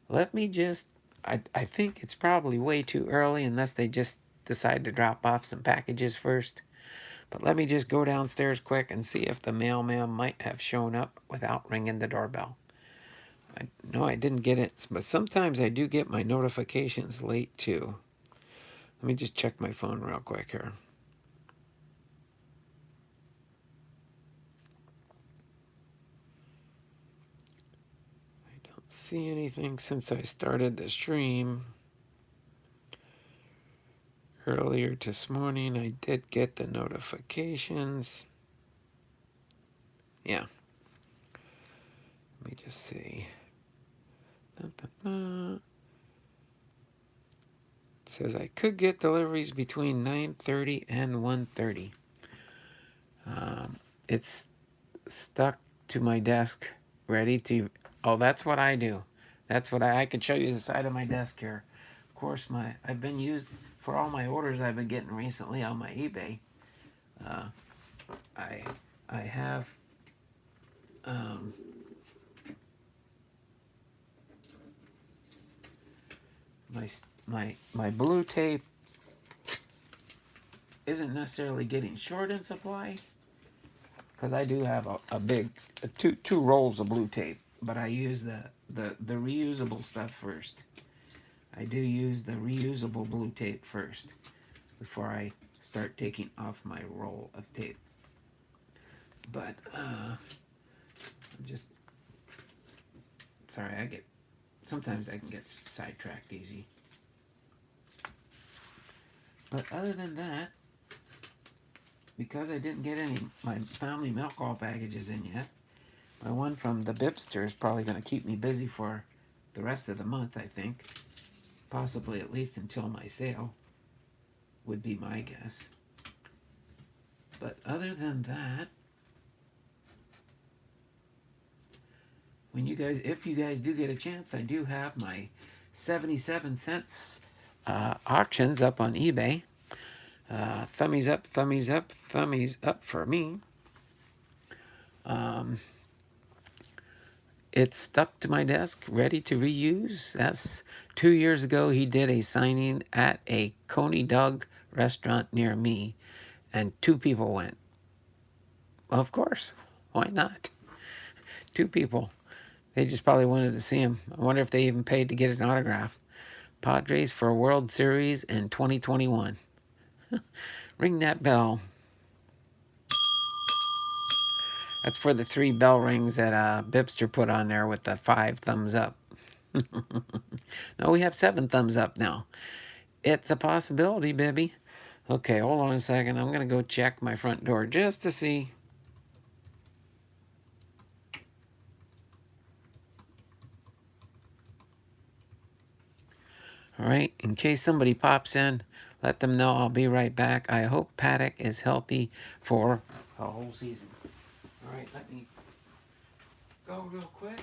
Let me just I think it's probably way too early unless they just decide to drop off some packages first. But let me just go downstairs quick and see if the mailman might have shown up without ringing the doorbell. No, I didn't get it, but sometimes I do get my notifications late too. Let me just check my phone real quick here. I don't see anything since I started the stream. Earlier this morning, I did get the notifications. Yeah. Let me just see. Da, da, da. It says I could get deliveries between 9:30 and 1:30. It's stuck to my desk, ready to. Oh, that's what I do. That's what I could show you the side of my desk here. Of course, I've been used for all my orders I've been getting recently on my eBay. Uh, I I have um, my blue tape isn't necessarily getting short in supply because I do have a big two rolls of blue tape, but I use the reusable stuff first. I do use the reusable blue tape first before I start taking off my roll of tape. But I'm just sorry. Sometimes I can get sidetracked easy. But other than that, because I didn't get any my family milk all packages in yet, my one from the Bipster is probably going to keep me busy for the rest of the month, I think. Possibly at least until my sale, would be my guess. But other than that, if you guys do get a chance, I do have my 77 cents auctions up on eBay. Thummies up, thummies up, thummies up for me. It's stuck to my desk, ready to reuse. That's 2 years ago. He did a signing at a Coney Dog restaurant near me, and 2 people went. Well, of course, why not? 2 people. They just probably wanted to see him. I wonder if they even paid to get an autograph. Padres for a World Series in 2021. Ring that bell. That's for the 3 bell rings that Bipster put on there with the 5 thumbs up. No, we have 7 thumbs up now. It's a possibility, baby. Okay, hold on a second. I'm going to go check my front door just to see. All right, in case somebody pops in, let them know I'll be right back. I hope Paddock is healthy for a whole season. All right, let me go real quick.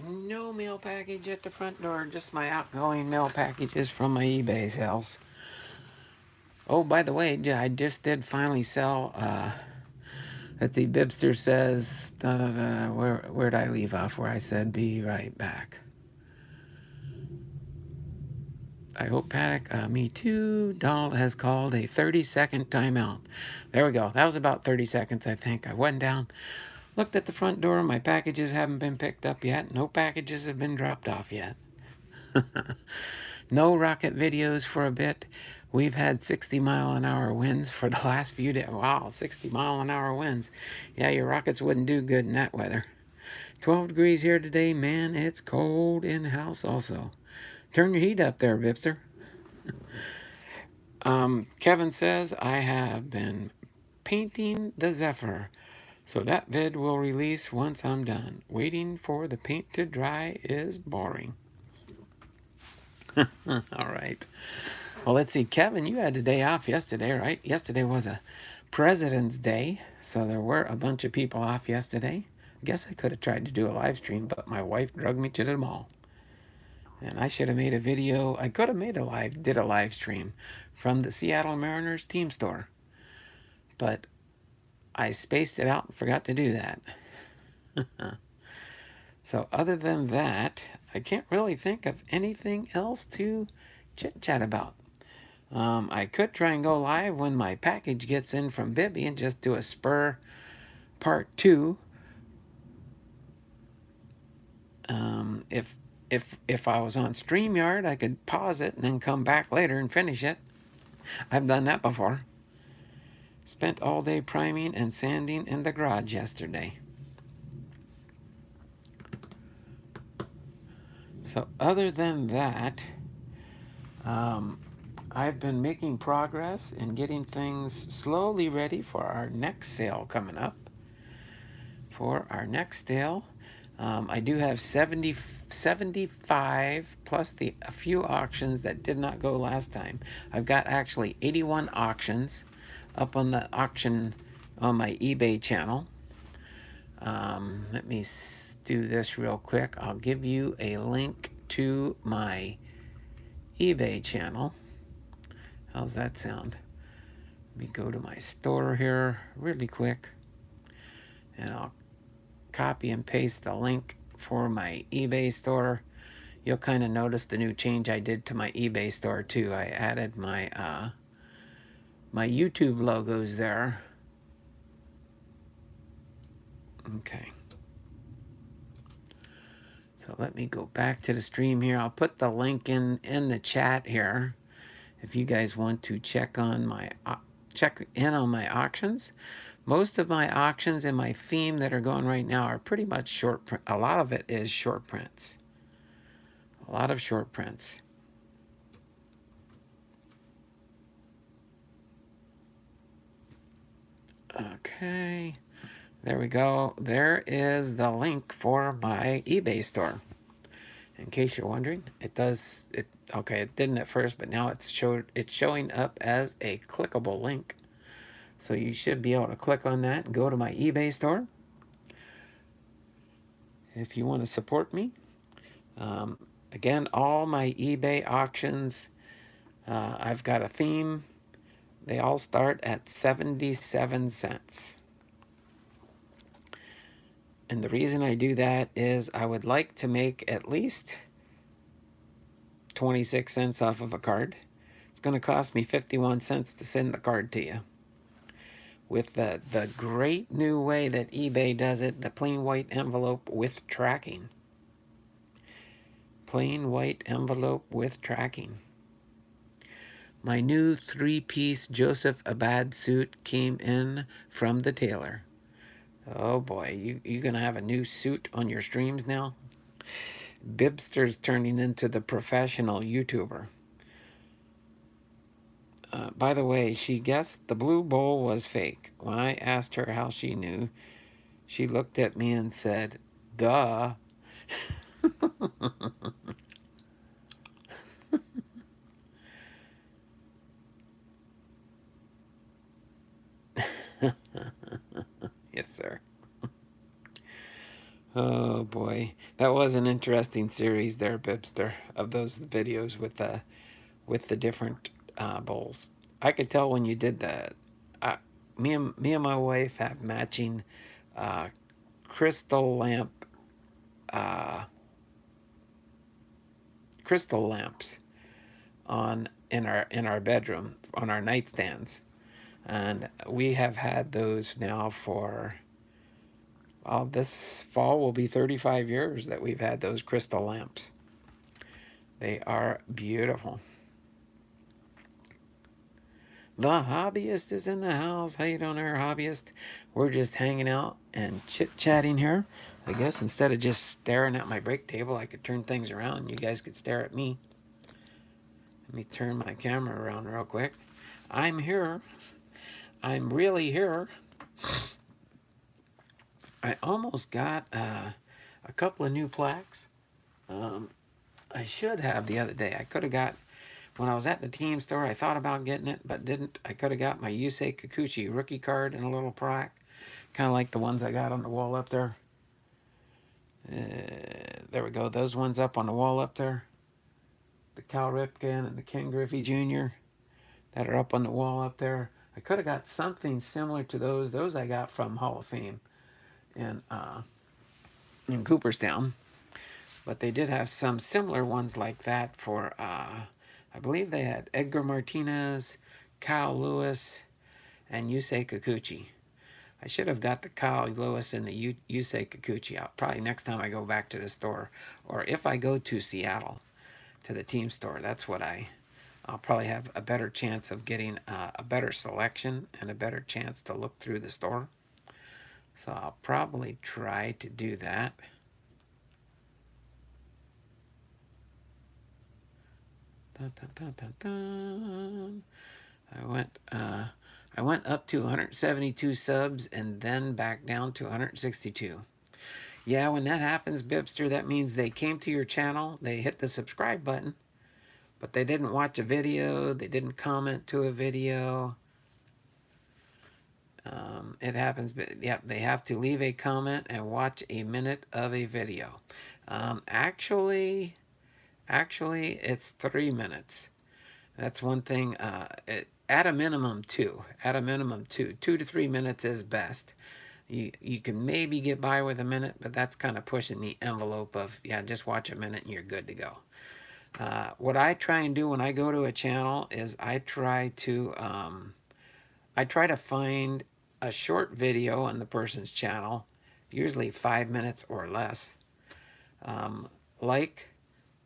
No mail package at the front door. Just my outgoing mail packages from my eBay sales. Oh, by the way, I just did finally sell. That the Bibster says. Where'd I leave off? Where I said be right back. I hope Paddock, me too. Donald has called a 30-second timeout. There we go. That was about 30 seconds, I think. I went down, looked at the front door. My packages haven't been picked up yet. No packages have been dropped off yet. No rocket videos for a bit. We've had 60-mile-an-hour winds for the last few days. Wow, 60-mile-an-hour winds. Yeah, your rockets wouldn't do good in that weather. 12 degrees here today. Man, it's cold in the house also. Turn your heat up there, Vipster. Kevin says, I have been painting the Zephyr, so that vid will release once I'm done. Waiting for the paint to dry is boring. All right. Well, let's see. Kevin, you had a day off yesterday, right? Yesterday was a President's Day, so there were a bunch of people off yesterday. I guess I could have tried to do a live stream, but my wife drugged me to the mall. And I should have made a video. I could have did a live stream from the Seattle Mariners team store. But I spaced it out and forgot to do that. So other than that, I can't really think of anything else to chit-chat about. I could try and go live when my package gets in from Bibby and just do a spur part 2. If I was on StreamYard, I could pause it and then come back later and finish it. I've done that before. Spent all day priming and sanding in the garage yesterday. So other than that, I've been making progress in getting things slowly ready for our next sale coming up. For our next sale, I do have 75 plus a few auctions that did not go last time. I've got actually 81 auctions up on the auction on my eBay channel. Let me do this real quick. I'll give you a link to my eBay channel. How's that sound? Let me go to my store here really quick, and I'll copy and paste the link for my eBay store. You'll kind of notice the new change I did to my eBay store too. I added my my YouTube logos there. Okay. So let me go back to the stream here. I'll put the link in the chat here if you guys want to check in on my auctions. Most of my auctions in my theme that are going right now are pretty much short print. A lot of it is short prints. A lot of short prints. Okay. There we go. There is the link for my eBay store. In case you're wondering, okay, it didn't at first, but now it's showing up as a clickable link. So you should be able to click on that and go to my eBay store if you want to support me. Again, all my eBay auctions, I've got a theme. They all start at 77 cents. And the reason I do that is I would like to make at least 26 cents off of a card. It's going to cost me 51 cents to send the card to you. With the great new way that eBay does it, the plain white envelope with tracking. Plain white envelope with tracking. My new 3-piece Joseph Abad suit came in from the tailor. Oh boy, you're going to have a new suit on your streams now? Bibster's turning into the professional YouTuber. By the way, she guessed the blue bowl was fake. When I asked her how she knew, she looked at me and said, duh. Yes, sir. Oh boy, that was an interesting series there, Bibster, of those videos with the different bowls. I could tell when you did that. Me and my wife have matching crystal lamps in our bedroom on our nightstands, and we have had those now for, well, this fall will be 35 years that we've had those crystal lamps. They are beautiful. The hobbyist is in the house. How you doing there, hobbyist? We're just hanging out and chit-chatting here. I guess instead of just staring at my break table, I could turn things around and you guys could stare at me. Let me turn my camera around real quick. I'm here. I'm really here. I almost got a couple of new plaques. Um, I should have the other day. I could have got, when I was at the team store, I thought about getting it, but didn't. I could have got my Yusei Kikuchi rookie card and a little plaque, kind of like the ones I got on the wall up there. There we go. Those ones up on the wall up there. The Cal Ripken and the Ken Griffey Jr. that are up on the wall up there. I could have got something similar to those. Those I got from Hall of Fame in Cooperstown. But they did have some similar ones like that for, I believe they had Edgar Martinez, Kyle Lewis, and Yusei Kikuchi. I should have got the Kyle Lewis and the Yusei Kikuchi out probably next time I go back to the store. Or if I go to Seattle to the team store, that's what I'll probably have a better chance of getting a better selection and a better chance to look through the store. So I'll probably try to do that. Dun, dun, dun, dun, dun. I went up to 172 subs and then back down to 162. Yeah, when that happens, Bibster, that means they came to your channel, they hit the subscribe button, but they didn't watch a video, they didn't comment to a video. It happens, but yep, they have to leave a comment and watch a minute of a video. Actually, it's 3 minutes. That's one thing. At a minimum, two. At a minimum, two. 2 to 3 minutes is best. You can maybe get by with a minute, but that's kind of pushing the envelope of, yeah, just watch a minute and you're good to go. What I try and do when I go to a channel is I try to find a short video on the person's channel, usually 5 minutes or less. Like,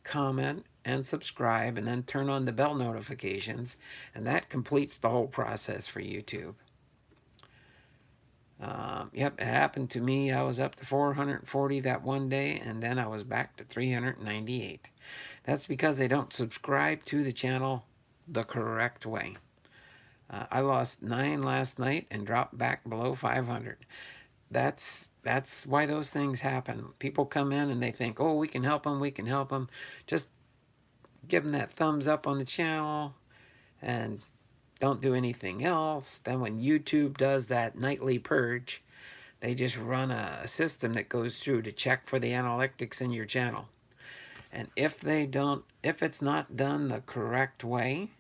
comment, and subscribe, and then turn on the bell notifications, and that completes the whole process for YouTube. Yep, it happened to me. I was up to 440 that one day, and then I was back to 398. That's because they don't subscribe to the channel the correct way. I lost 9 last night and dropped back below 500. That's why those things happen. People come in and they think, oh, we can help them, we can help them. Just give them that thumbs up on the channel and don't do anything else. Then when YouTube does that nightly purge, they just run a system that goes through to check for the analytics in your channel. And if it's not done the correct way,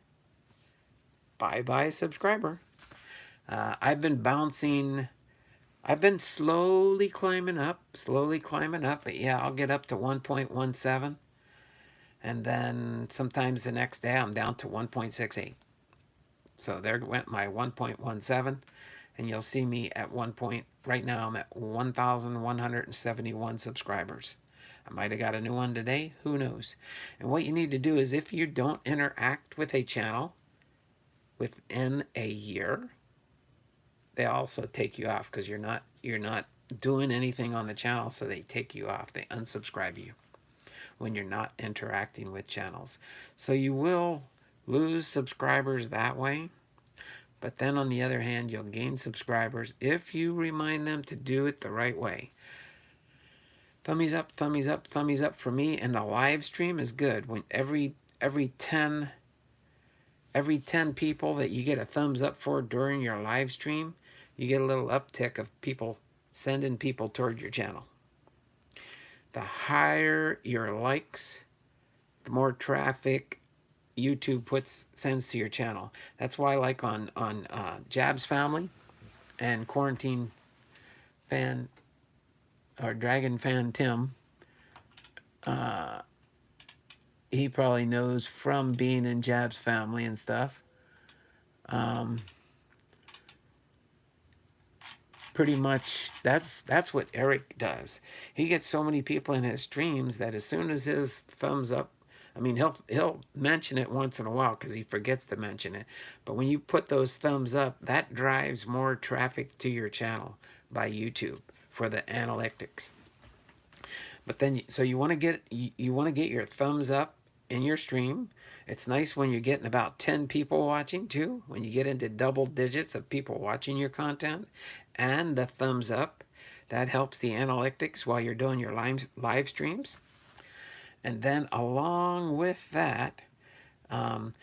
bye-bye subscriber. I've been slowly climbing up, but yeah, I'll get up to 1.17. And then sometimes the next day I'm down to 1.68. So there went my 1.17, and you'll see me at right now I'm at 1,171 subscribers. I might have got a new one today, who knows. And what you need to do is, if you don't interact with a channel within a year, they also take you off because you're not doing anything on the channel, so they take you off. They unsubscribe you when you're not interacting with channels. So you will lose subscribers that way, but then on the other hand, you'll gain subscribers if you remind them to do it the right way. Thummies up, thummies up, thummies up for me, and the live stream is good. When every 10 people that you get a thumbs up for during your live stream, you get a little uptick of people sending people toward your channel. The higher your likes, the more traffic YouTube sends to your channel. That's why, like on Jab's Family and Quarantine Fan or Dragon Fan Tim, he probably knows from being in Jab's family and stuff. Um, Pretty much that's what Eric does. He gets so many people in his streams that as soon as his thumbs up, I mean he'll mention it once in a while because he forgets to mention it. But when you put those thumbs up, that drives more traffic to your channel by YouTube for the analytics. But then, so you want to get your thumbs up in your stream. It's nice when you're getting about 10 people watching too. When you get into double digits of people watching your content, and the thumbs up, that helps the analytics while you're doing your live streams. And then along with that, um,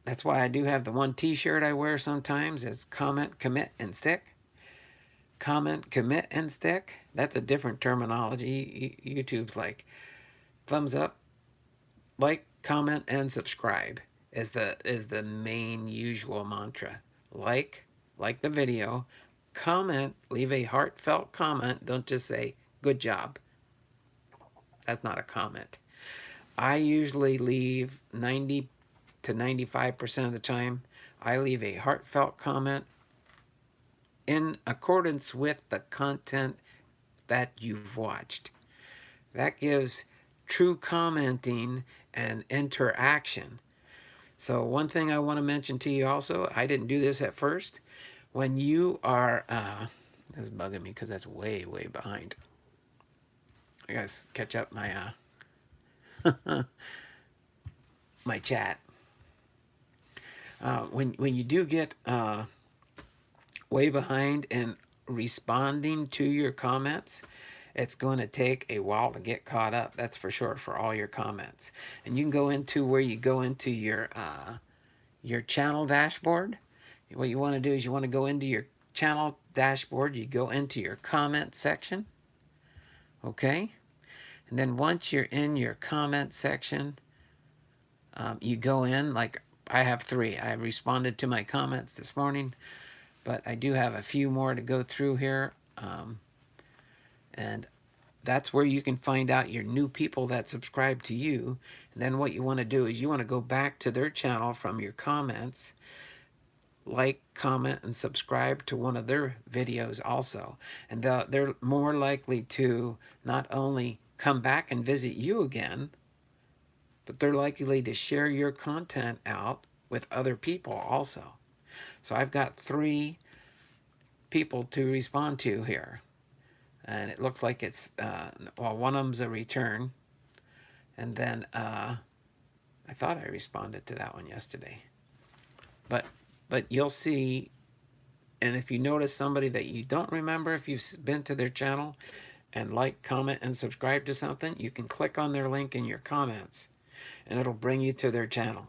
that's why I do have the one T-shirt I wear sometimes. It's comment, commit, and stick. Comment, commit, and stick. That's a different terminology. YouTube's like thumbs up, like, comment, and subscribe is the main usual mantra. Like the video, comment, leave a heartfelt comment. Don't just say good job. That's not a comment. I usually leave 90 to 95% of the time. I leave a heartfelt comment in accordance with the content that you've watched. That gives true commenting and interaction. So one thing I want to mention to you also, I didn't do this at first. When you are, that's bugging me because that's way, way behind. I gotta catch up my my chat. When you do get way behind in responding to your comments, it's going to take a while to get caught up. That's for sure for all your comments. And you can go into where you go into your channel dashboard. What you want to do is you want to go into your channel dashboard. You go into your comment section. Okay. And then once you're in your comment section, you go in, like I have 3. I responded to my comments this morning, but I do have a few more to go through here. And that's where you can find out your new people that subscribe to you. And then what you want to do is you want to go back to their channel from your comments, like, comment, and subscribe to one of their videos also. And they're more likely to not only come back and visit you again, but they're likely to share your content out with other people also. So I've got 3 people to respond to here. And it looks like it's, well, one of them's a return. And then I thought I responded to that one yesterday. But you'll see, and if you notice somebody that you don't remember, if you've been to their channel and like, comment, and subscribe to something, you can click on their link in your comments and it'll bring you to their channel.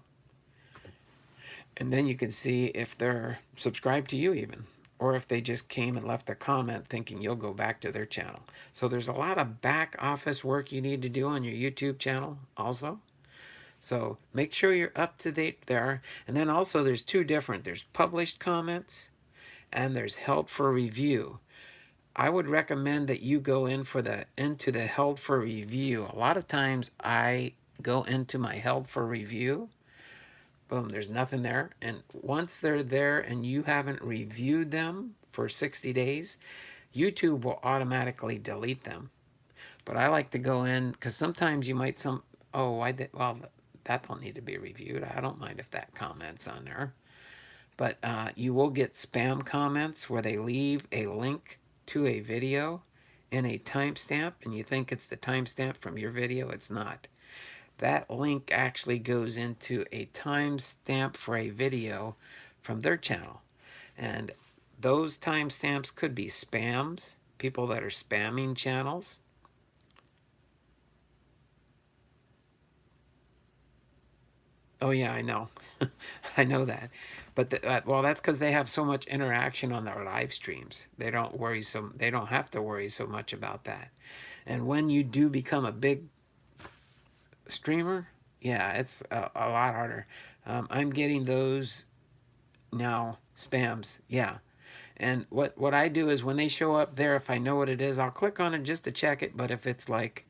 And then you can see if they're subscribed to you even, or if they just came and left a comment thinking you'll go back to their channel. So there's a lot of back office work you need to do on your YouTube channel also. So make sure you're up to date there. And then also there's 2 different, there's published comments and there's held for review. I would recommend that you go into the held for review. A lot of times I go into my held for review. Boom, there's nothing there. And once they're there and you haven't reviewed them for 60 days, YouTube will automatically delete them. But I like to go in because sometimes you might well, that don't need to be reviewed. I don't mind if that comment's on there. But you will get spam comments where they leave a link to a video in a timestamp and you think it's the timestamp from your video. It's not. That link actually goes into a timestamp for a video from their channel. And those timestamps could be spams, people that are spamming channels. Oh yeah, I know. I know that. But well, that's because they have so much interaction on their live streams. They don't have to worry so much about that. And when you do become a big streamer, yeah, it's a lot harder. I'm getting those now, spams, yeah. And what I do is when they show up there, if I know what it is, I'll click on it just to check it. But if it's like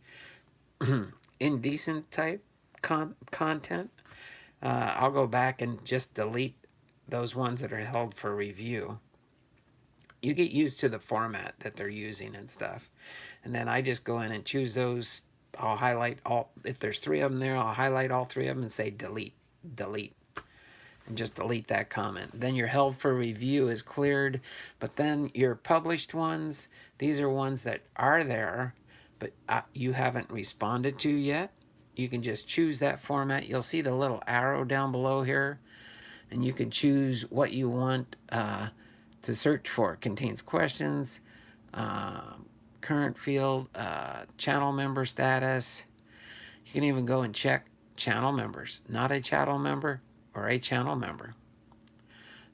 indecent type content, I'll go back and just delete those ones that are held for review. You get used to the format that they're using and stuff. And then I just go in and choose those. I'll highlight all, if there's 3 of them there, I'll highlight all 3 of them and say delete, delete, and just delete that comment. Then your held for review is cleared, but then your published ones, these are ones that are there, but you haven't responded to yet. You can just choose that format. You'll see the little arrow down below here, and you can choose what you want to search for. It contains questions, current field, channel member status. You can even go and check channel members, not a channel member or a channel member.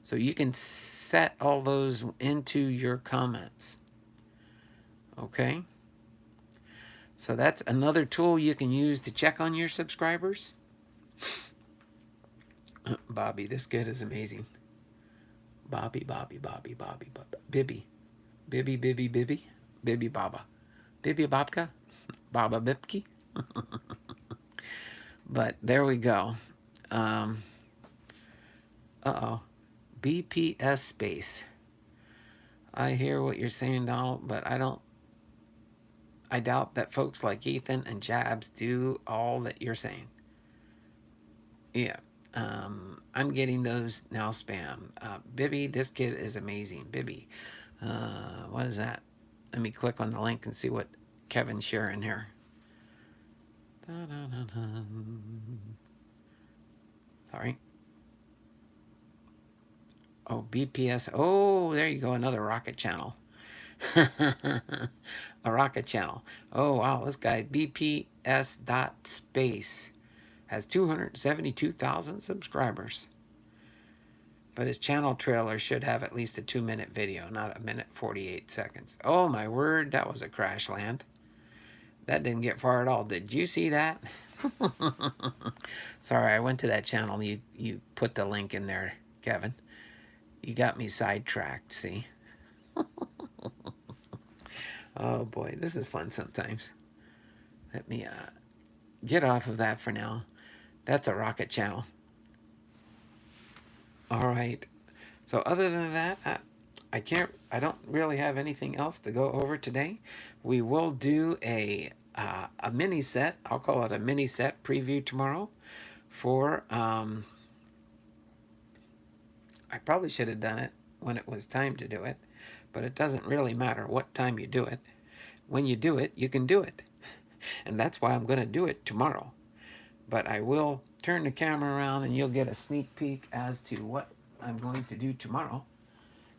So you can set all those into your comments. Okay? So that's another tool you can use to check on your subscribers. Bobby, this kid is amazing. Bobby, Bobby, Bobby, Bobby, Bobby. Bibby. Bibby, Bibby, Bibby. Bibby Baba. Bibby Babka. Baba Bibki. But there we go. Uh-oh. BPS space. I hear what you're saying, Donald, but I doubt that folks like Ethan and Jabs do all that you're saying. Yeah. I'm getting those now spam. Bibby, this kid is amazing. Bibby. What is that? Let me click on the link and see what Kevin's sharing here. Sorry. Oh, BPS. Oh, there you go. Another rocket channel. A rocket channel. Oh, wow. This guy, BPS dot space, has 272,000 subscribers. But his channel trailer should have at least a 2-minute video, not a minute 48 seconds. Oh, my word. That was a crash land. That didn't get far at all. Did you see that? Sorry, I went to that channel. You put the link in there, Kevin. You got me sidetracked, see? Oh boy, this is fun sometimes. Let me get off of that for now. That's a rocket channel. All right. So other than that, I don't really have anything else to go over today. We will do a mini set. I'll call it a mini set preview tomorrow for, I probably should have done it when it was time to do it, but it doesn't really matter what time you do it. When you do it, you can do it. And that's why I'm going to do it tomorrow. But I will turn the camera around and you'll get a sneak peek as to what I'm going to do tomorrow,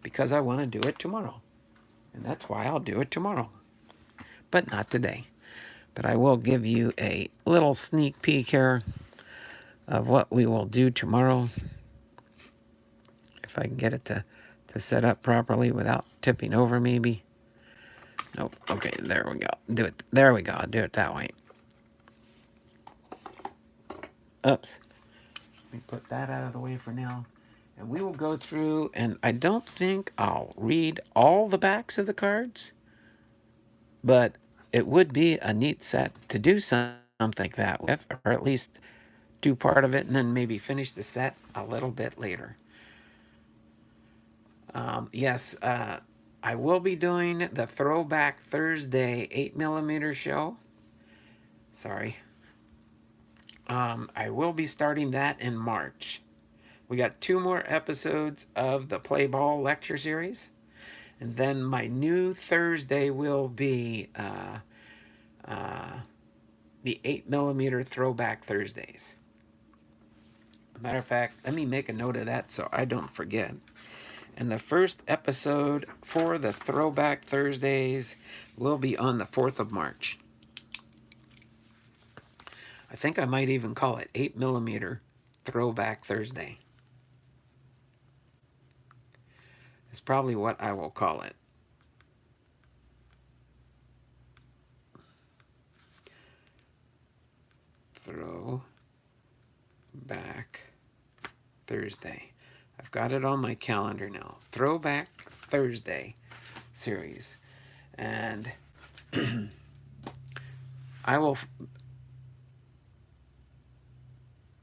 because I want to do it tomorrow. And that's why I'll do it tomorrow. But not today. But I will give you a little sneak peek here of what we will do tomorrow. If I can get it to set up properly without tipping over maybe. Nope. Okay, there we go. Do it. There we go. I'll do it that way. Oops. Let me put that out of the way for now. And we will go through, and I don't think I'll read all the backs of the cards, but it would be a neat set to do something like that with, or at least do part of it and then maybe finish the set a little bit later. Yes, I will be doing the Throwback Thursday 8mm show. Sorry. I will be starting that in March. We got 2 more episodes of the Play Ball lecture series. And then my new Thursday will be the 8mm Throwback Thursdays. Matter of fact, let me make a note of that so I don't forget. And the first episode for the Throwback Thursdays will be on the 4th of March. I think I might even call it 8mm Throwback Thursday. It's probably what I will call it. Throwback Thursday. I've got it on my calendar now. Throwback Thursday series. And I will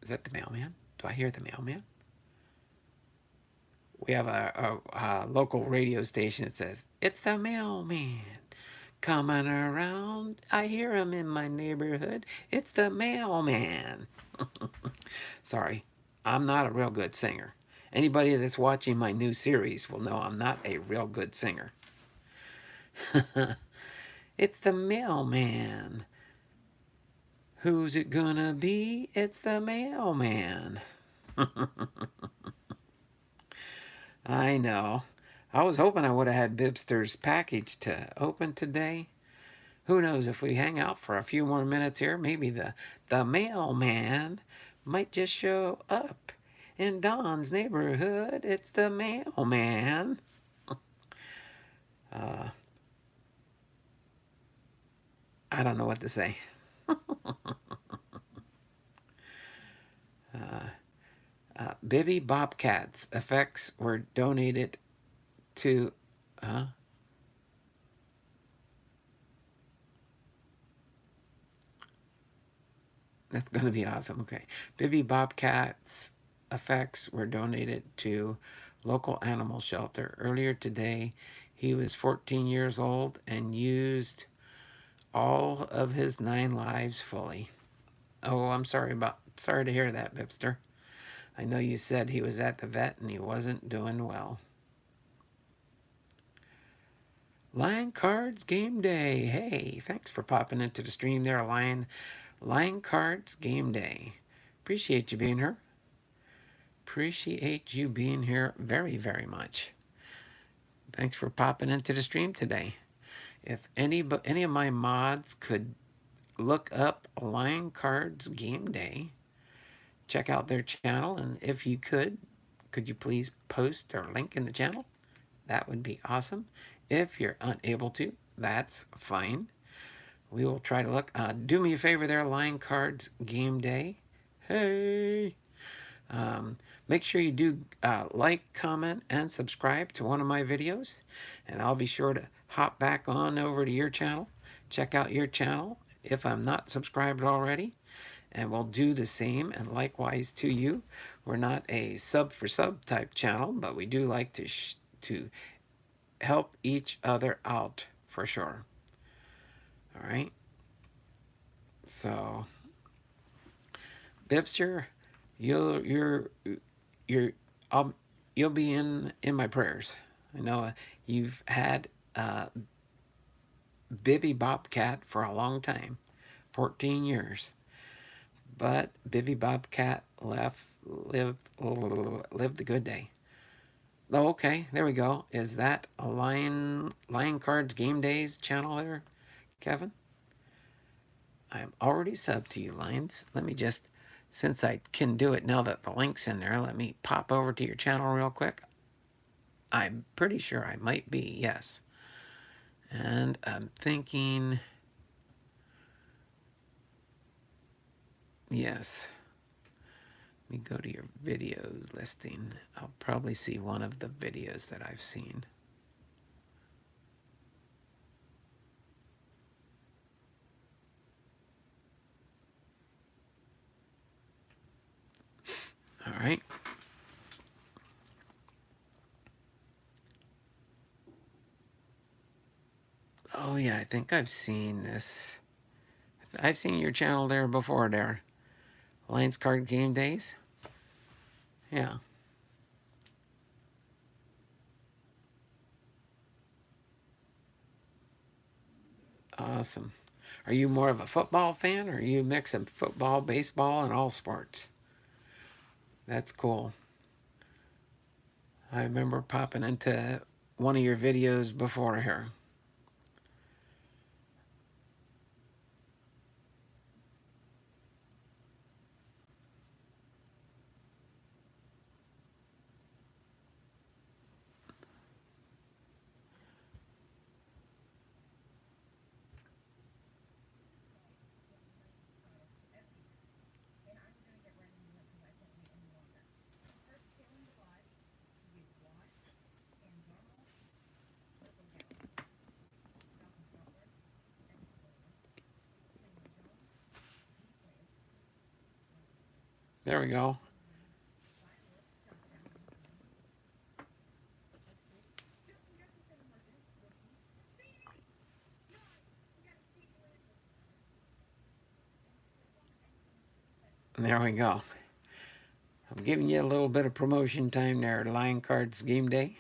Is that the mailman? Do I hear the mailman? We have a local radio station that says, "It's the mailman coming around. I hear him in my neighborhood. It's the mailman." Sorry, I'm not a real good singer. Anybody that's watching my new series will know I'm not a real good singer. It's the mailman. Who's it gonna be? It's the mailman. I know. I was hoping I would have had Bibster's package to open today. Who knows, if we hang out for a few more minutes here, maybe the mailman might just show up in Don's neighborhood. It's the mailman. Uh, I don't know what to say. Bibby Bobcats effects were donated to. That's going to be awesome. Okay. Bibby Bobcats effects were donated to local animal shelter. Earlier today, he was 14 years old and used all of his 9 lives fully. Oh, I'm sorry to hear that, Bipster. I know you said he was at the vet and he wasn't doing well. Lion Cards Game Day. Hey, thanks for popping into the stream there, Lion Cards Game Day. Appreciate you being here. Appreciate you being here very, very much. Thanks for popping into the stream today. If any of my mods could look up Lion Cards Game Day, check out their channel, and if you could you please post or link in the channel? That would be awesome. If you're unable to, that's fine. We will try to look. Do me a favor there, Lion Cards Game Day. Hey! Make sure you do like, comment, and subscribe to one of my videos. And I'll be sure to hop back on over to your channel. Check out your channel if I'm not subscribed already. And we'll do the same and likewise to you. We're not a sub for sub type channel, but we do like to help each other out for sure. All right. So, Bibster, you'll you're you'll be in my prayers. I know you've had Bibby Bobcat for a long time, 14 years. But Bibby Bobcat lived a good day. Oh, okay, there we go. Is that a Lion Cards Game Days channel there, Kevin? I'm already subbed to you, Lions. Let me just, since I can do it now that the link's in there, let me pop over to your channel real quick. I'm pretty sure I might be, yes. And I'm thinking, yes. Let me go to your videos listing. I'll probably see one of the videos that I've seen. All right. Oh, yeah, I think I've seen this. I've seen your channel there before there. Lions Card Game Days. Yeah. Awesome. Are you more of a football fan, or are you a mix of football, baseball, and all sports? That's cool. I remember popping into one of your videos before here. There we go. There we go. I'm giving you a little bit of promotion time there, Line Cards Game Day.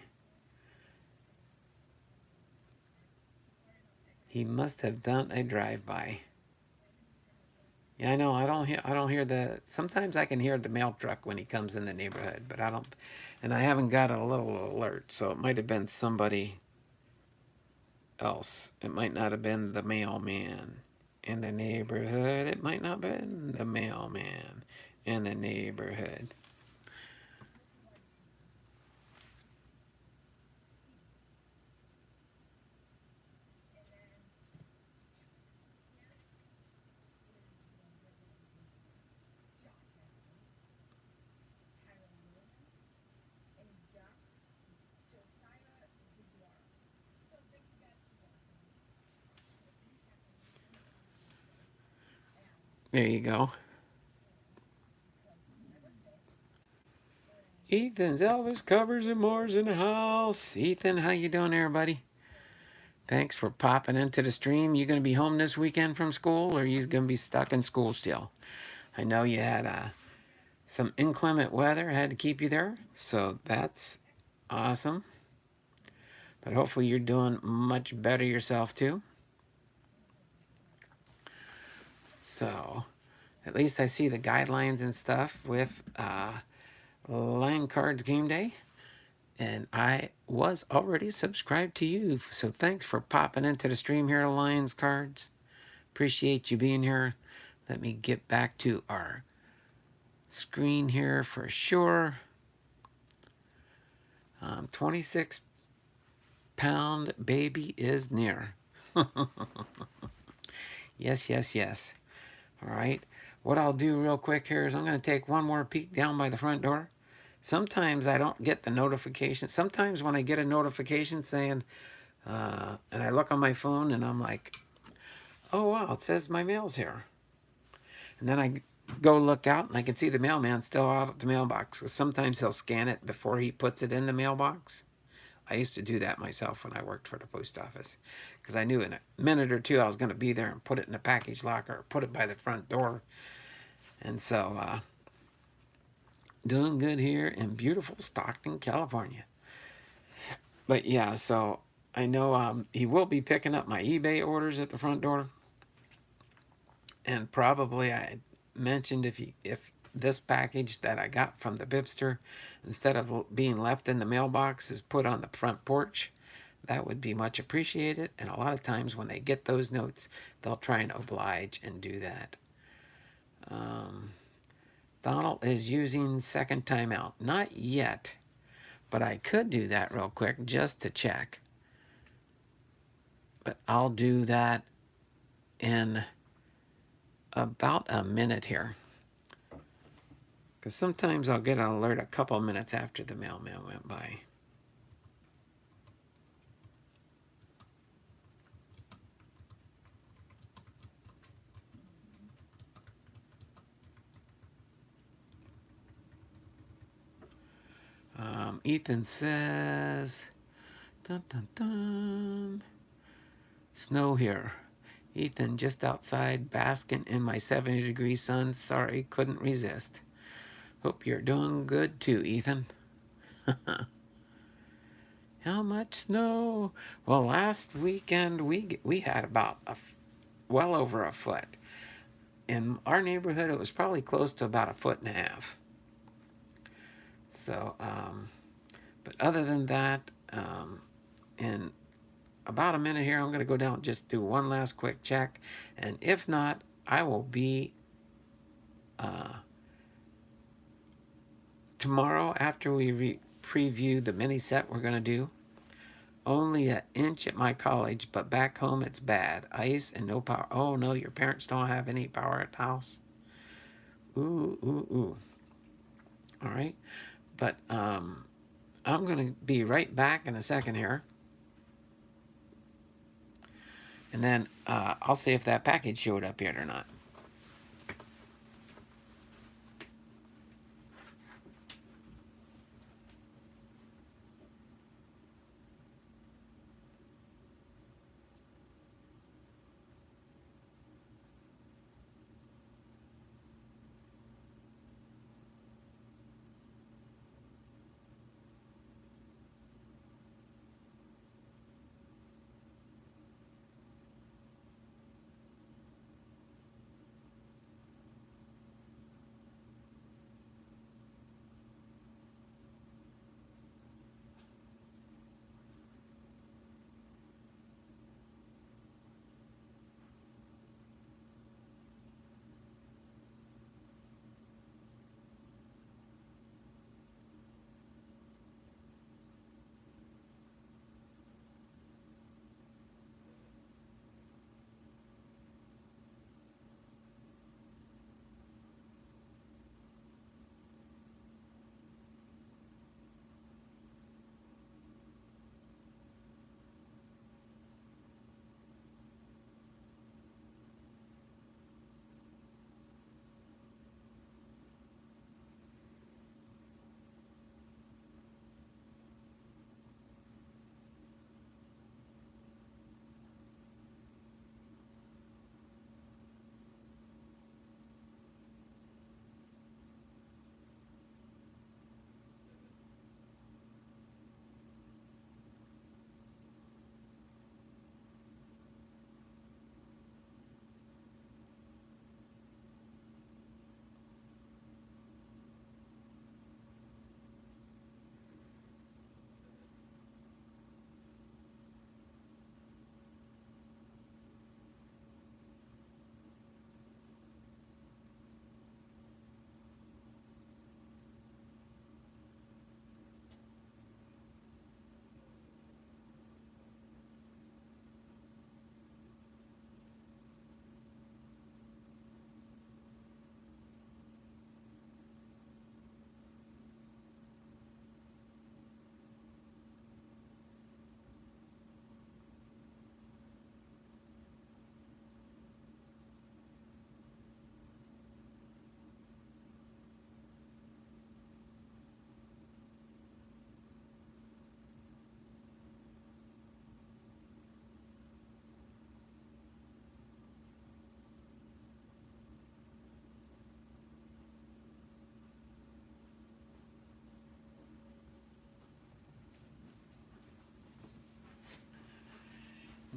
He must have done a drive-by. Yeah, I know. I don't hear the. Sometimes I can hear the mail truck when he comes in the neighborhood, but I don't. And I haven't got a little alert, so it might have been somebody else. It might not have been the mailman in the neighborhood. It might not have been the mailman in the neighborhood. There you go. Ethan's Elvis covers and more's in the house. Ethan, how you doing there, buddy? Thanks for popping into the stream. You gonna be home this weekend from school, or you gonna be stuck in school still? I know you had some inclement weather had to keep you there, so that's awesome. But hopefully you're doing much better yourself too. So at least I see the guidelines and stuff with Line Cards Game Day. And I was already subscribed to you. So thanks for popping into the stream here, Lions Cards. Appreciate you being here. Let me get back to our screen here for sure. 26-pound baby is near. Yes, yes, yes. All right. What I'll do real quick here is I'm going to take one more peek down by the front door. Sometimes I don't get the notification. Sometimes when I get a notification saying, and I look on my phone and I'm like, oh, wow, it says my mail's here. And then I go look out and I can see the mailman still out at the mailbox. 'Cause sometimes he'll scan it before he puts it in the mailbox. I used to do that myself when I worked for the post office because I knew in a minute or two I was going to be there and put it in the package locker or put it by the front door. And so, doing good here in beautiful Stockton, California. But yeah, so I know he will be picking up my eBay orders at the front door. And probably I mentioned if this package that I got from the Bipster, instead of being left in the mailbox, is put on the front porch, that would be much appreciated. And a lot of times when they get those notes, they'll try and oblige and do that. Donald is using second timeout. Not yet, but I could do that real quick just to check. But I'll do that in about a minute here. Because sometimes I'll get an alert a couple minutes after the mailman went by. Ethan says, dun dun dun, snow here. Ethan, just outside basking in my 70-degree sun. Sorry, couldn't resist. Hope you're doing good too, Ethan. How much snow? Well, last weekend we had about well over a foot. In our neighborhood, it was probably close to about 1.5 feet. So, but other than that, in about a minute here, I'm going to go down and just do one last quick check. And if not, I will be tomorrow after we preview the mini set we're going to do. Only an inch at my college, but back home it's bad. Ice and no power. Oh no, your parents don't have any power at the house. Ooh, ooh, ooh. All right. But I'm going to be right back in a second here. And then I'll see if that package showed up yet or not.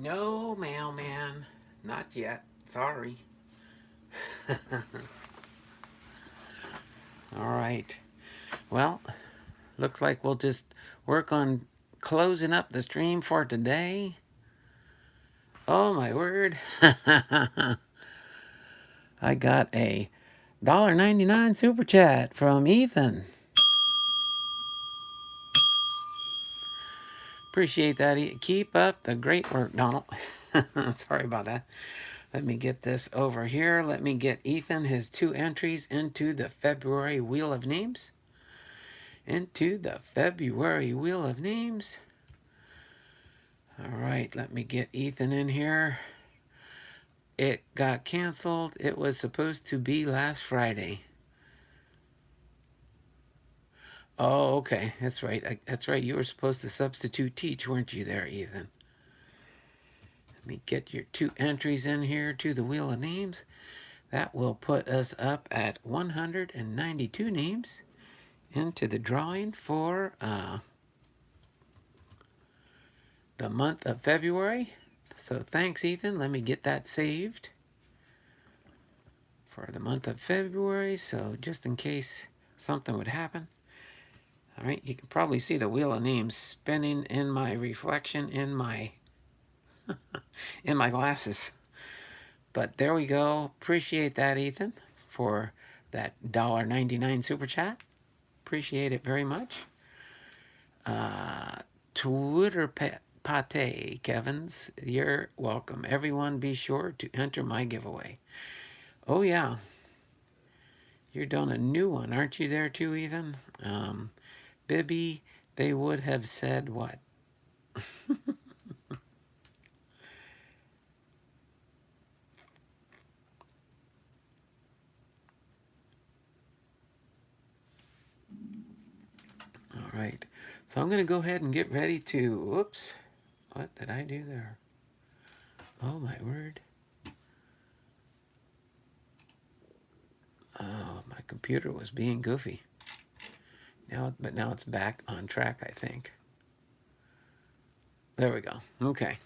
No, mailman. Not yet. Sorry. All right. Well, looks like we'll just work on closing up the stream for today. Oh, my word. I got a $1.99 super chat from Ethan. Appreciate that. Keep up the great work, Donald. Sorry about that. Let me get this over here. Let me get Ethan his 2 entries into the February Wheel of Names. Into the February Wheel of Names. All right, let me get Ethan in here. It got canceled. It was supposed to be last Friday. Oh, okay. That's right. That's right. You were supposed to substitute teach, weren't you there, Ethan? Let me get your 2 entries in here to the Wheel of Names. That will put us up at 192 names into the drawing for the month of February. So thanks, Ethan. Let me get that saved for the month of February. So just in case something would happen. All right, you can probably see the Wheel of Names spinning in my reflection in my in my glasses. But there we go. Appreciate that, Ethan, for that $1.99 super chat. Appreciate it very much. Twitter Pate Kevins, you're welcome. Everyone be sure to enter my giveaway. Oh, yeah. You're doing a new one, aren't you there too, Ethan? Bibby, they would have said what? All right. So I'm going to go ahead and get ready to, whoops. What did I do there? Oh, my word. Oh, my computer was being goofy. But now it's back on track, I think. There we go. Okay.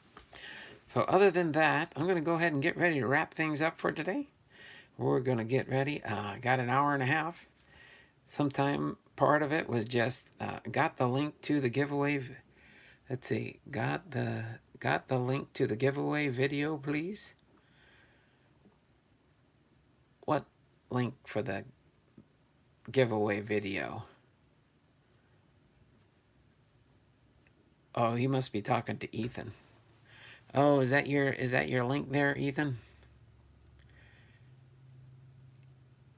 So other than that, I'm going to go ahead and get ready to wrap things up for today. We're going to get ready. Got an hour and a half. Sometime part of it was just got the link to the giveaway. Let's see. Got the link to the giveaway video, please. What link for the giveaway video? Oh, he must be talking to Ethan. Oh, is that your link there, Ethan?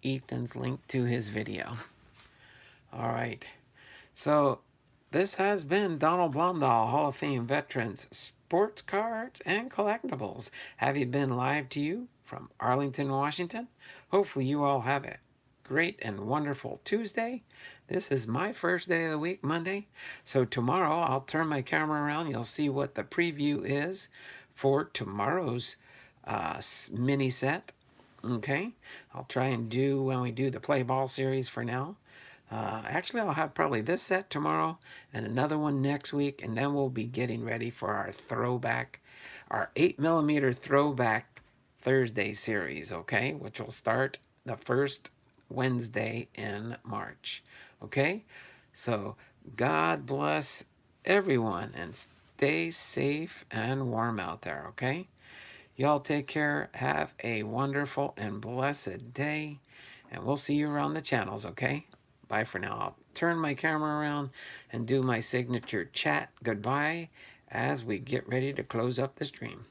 Ethan's link to his video. All right. So this has been Donald Blomdahl, Hall of Fame Veterans, Sports Cards and Collectibles. Have you been live to you from Arlington, Washington? Hopefully you all have a great and wonderful Tuesday. This is my first day of the week, Monday. So tomorrow I'll turn my camera around. You'll see what the preview is for tomorrow's mini set. Okay, I'll try and do when we do the play ball series for now. Actually, I'll have probably this set tomorrow and another one next week, and then we'll be getting ready for our throwback, our 8mm throwback Thursday series, okay, which will start the first Wednesday in March, okay? So God bless everyone and stay safe and warm out there, okay? Y'all take care. Have a wonderful and blessed day. And we'll see you around the channels, okay? Bye for now. I'll turn my camera around and do my signature chat goodbye as we get ready to close up the stream.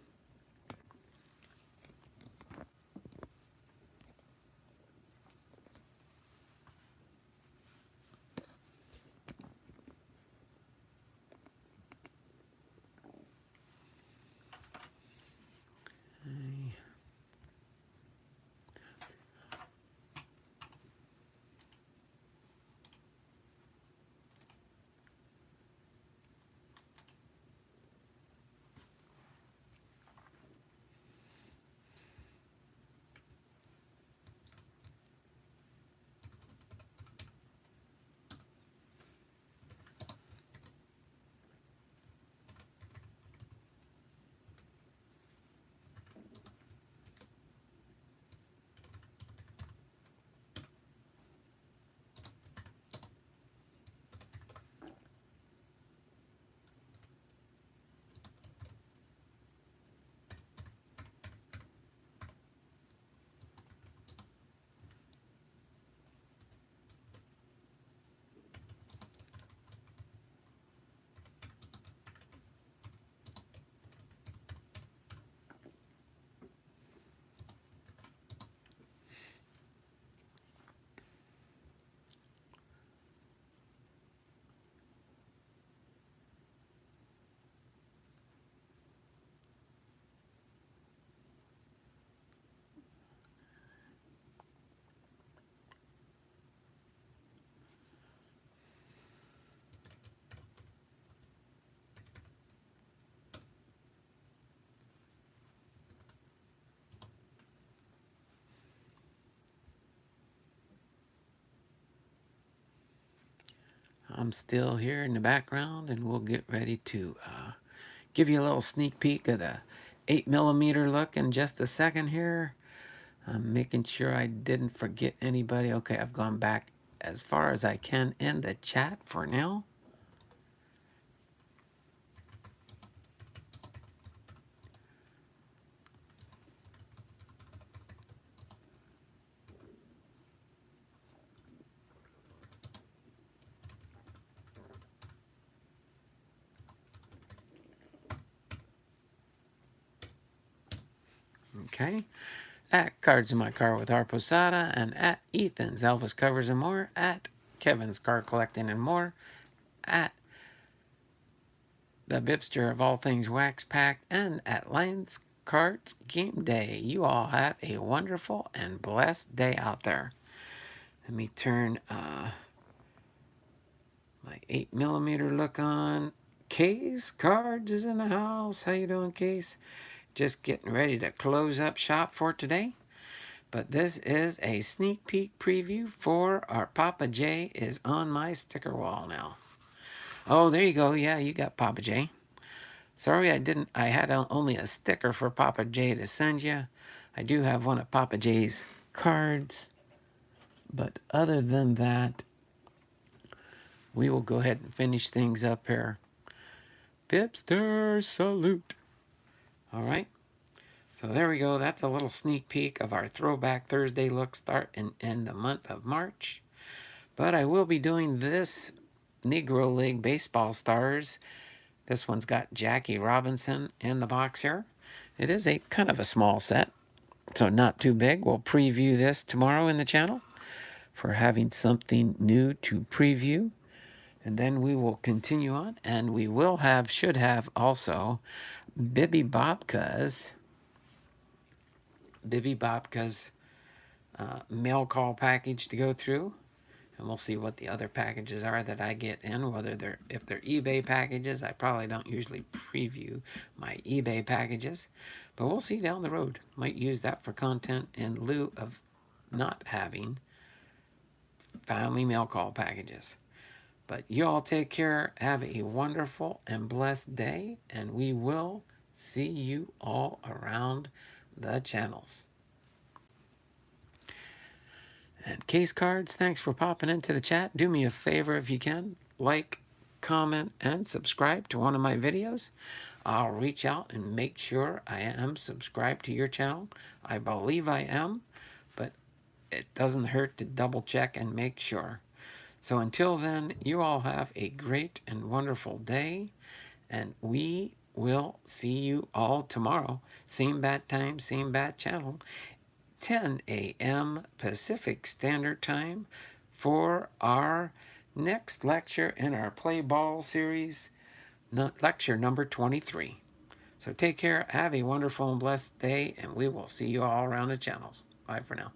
I'm still here in the background, and we'll get ready to give you a little sneak peek of the 8mm look in just a second here. I'm making sure I didn't forget anybody. Okay, I've gone back as far as I can in the chat for now. Okay. At Cards in My Car with R. Posada, and at Ethan's Elvis Covers and More, at Kevin's Car Collecting and More, at the Bipster of All Things Wax Packed, and at Lions Cards Game Day. You all have a wonderful and blessed day out there. Let me turn my 8mm look on. Case Cards is in the house. How you doing, Case? Just getting ready to close up shop for today. But this is a sneak peek preview for our Papa J is on my sticker wall now. Oh, there you go. Yeah, you got Papa J. Sorry I had only a sticker for Papa J to send you. I do have one of Papa J's cards. But other than that, we will go ahead and finish things up here. Pipster salute. All right. So there we go. That's a little sneak peek of our Throwback Thursday look start in the month of March. But I will be doing this Negro League Baseball Stars. This one's got Jackie Robinson in the box here. It is a kind of a small set, so not too big. We'll preview this tomorrow in the channel for having something new to preview. And then we will continue on, and we will have, should have also, Bibby Bobka's mail call package to go through. And we'll see what the other packages are that I get in, whether if they're eBay packages. I probably don't usually preview my eBay packages, but we'll see down the road. Might use that for content in lieu of not having family mail call packages. But you all take care. Have a wonderful and blessed day, and we will see you all around the channels. And Case Cards, thanks for popping into the chat. Do me a favor if you can. Like, comment, and subscribe to one of my videos. I'll reach out and make sure I am subscribed to your channel. I believe I am, but it doesn't hurt to double check and make sure. So until then, you all have a great and wonderful day, and we will see you all tomorrow. Same bat time, same bat channel. 10 a.m. Pacific Standard Time for our next lecture in our Play Ball series, lecture number 23. So take care, have a wonderful and blessed day, and we will see you all around the channels. Bye for now.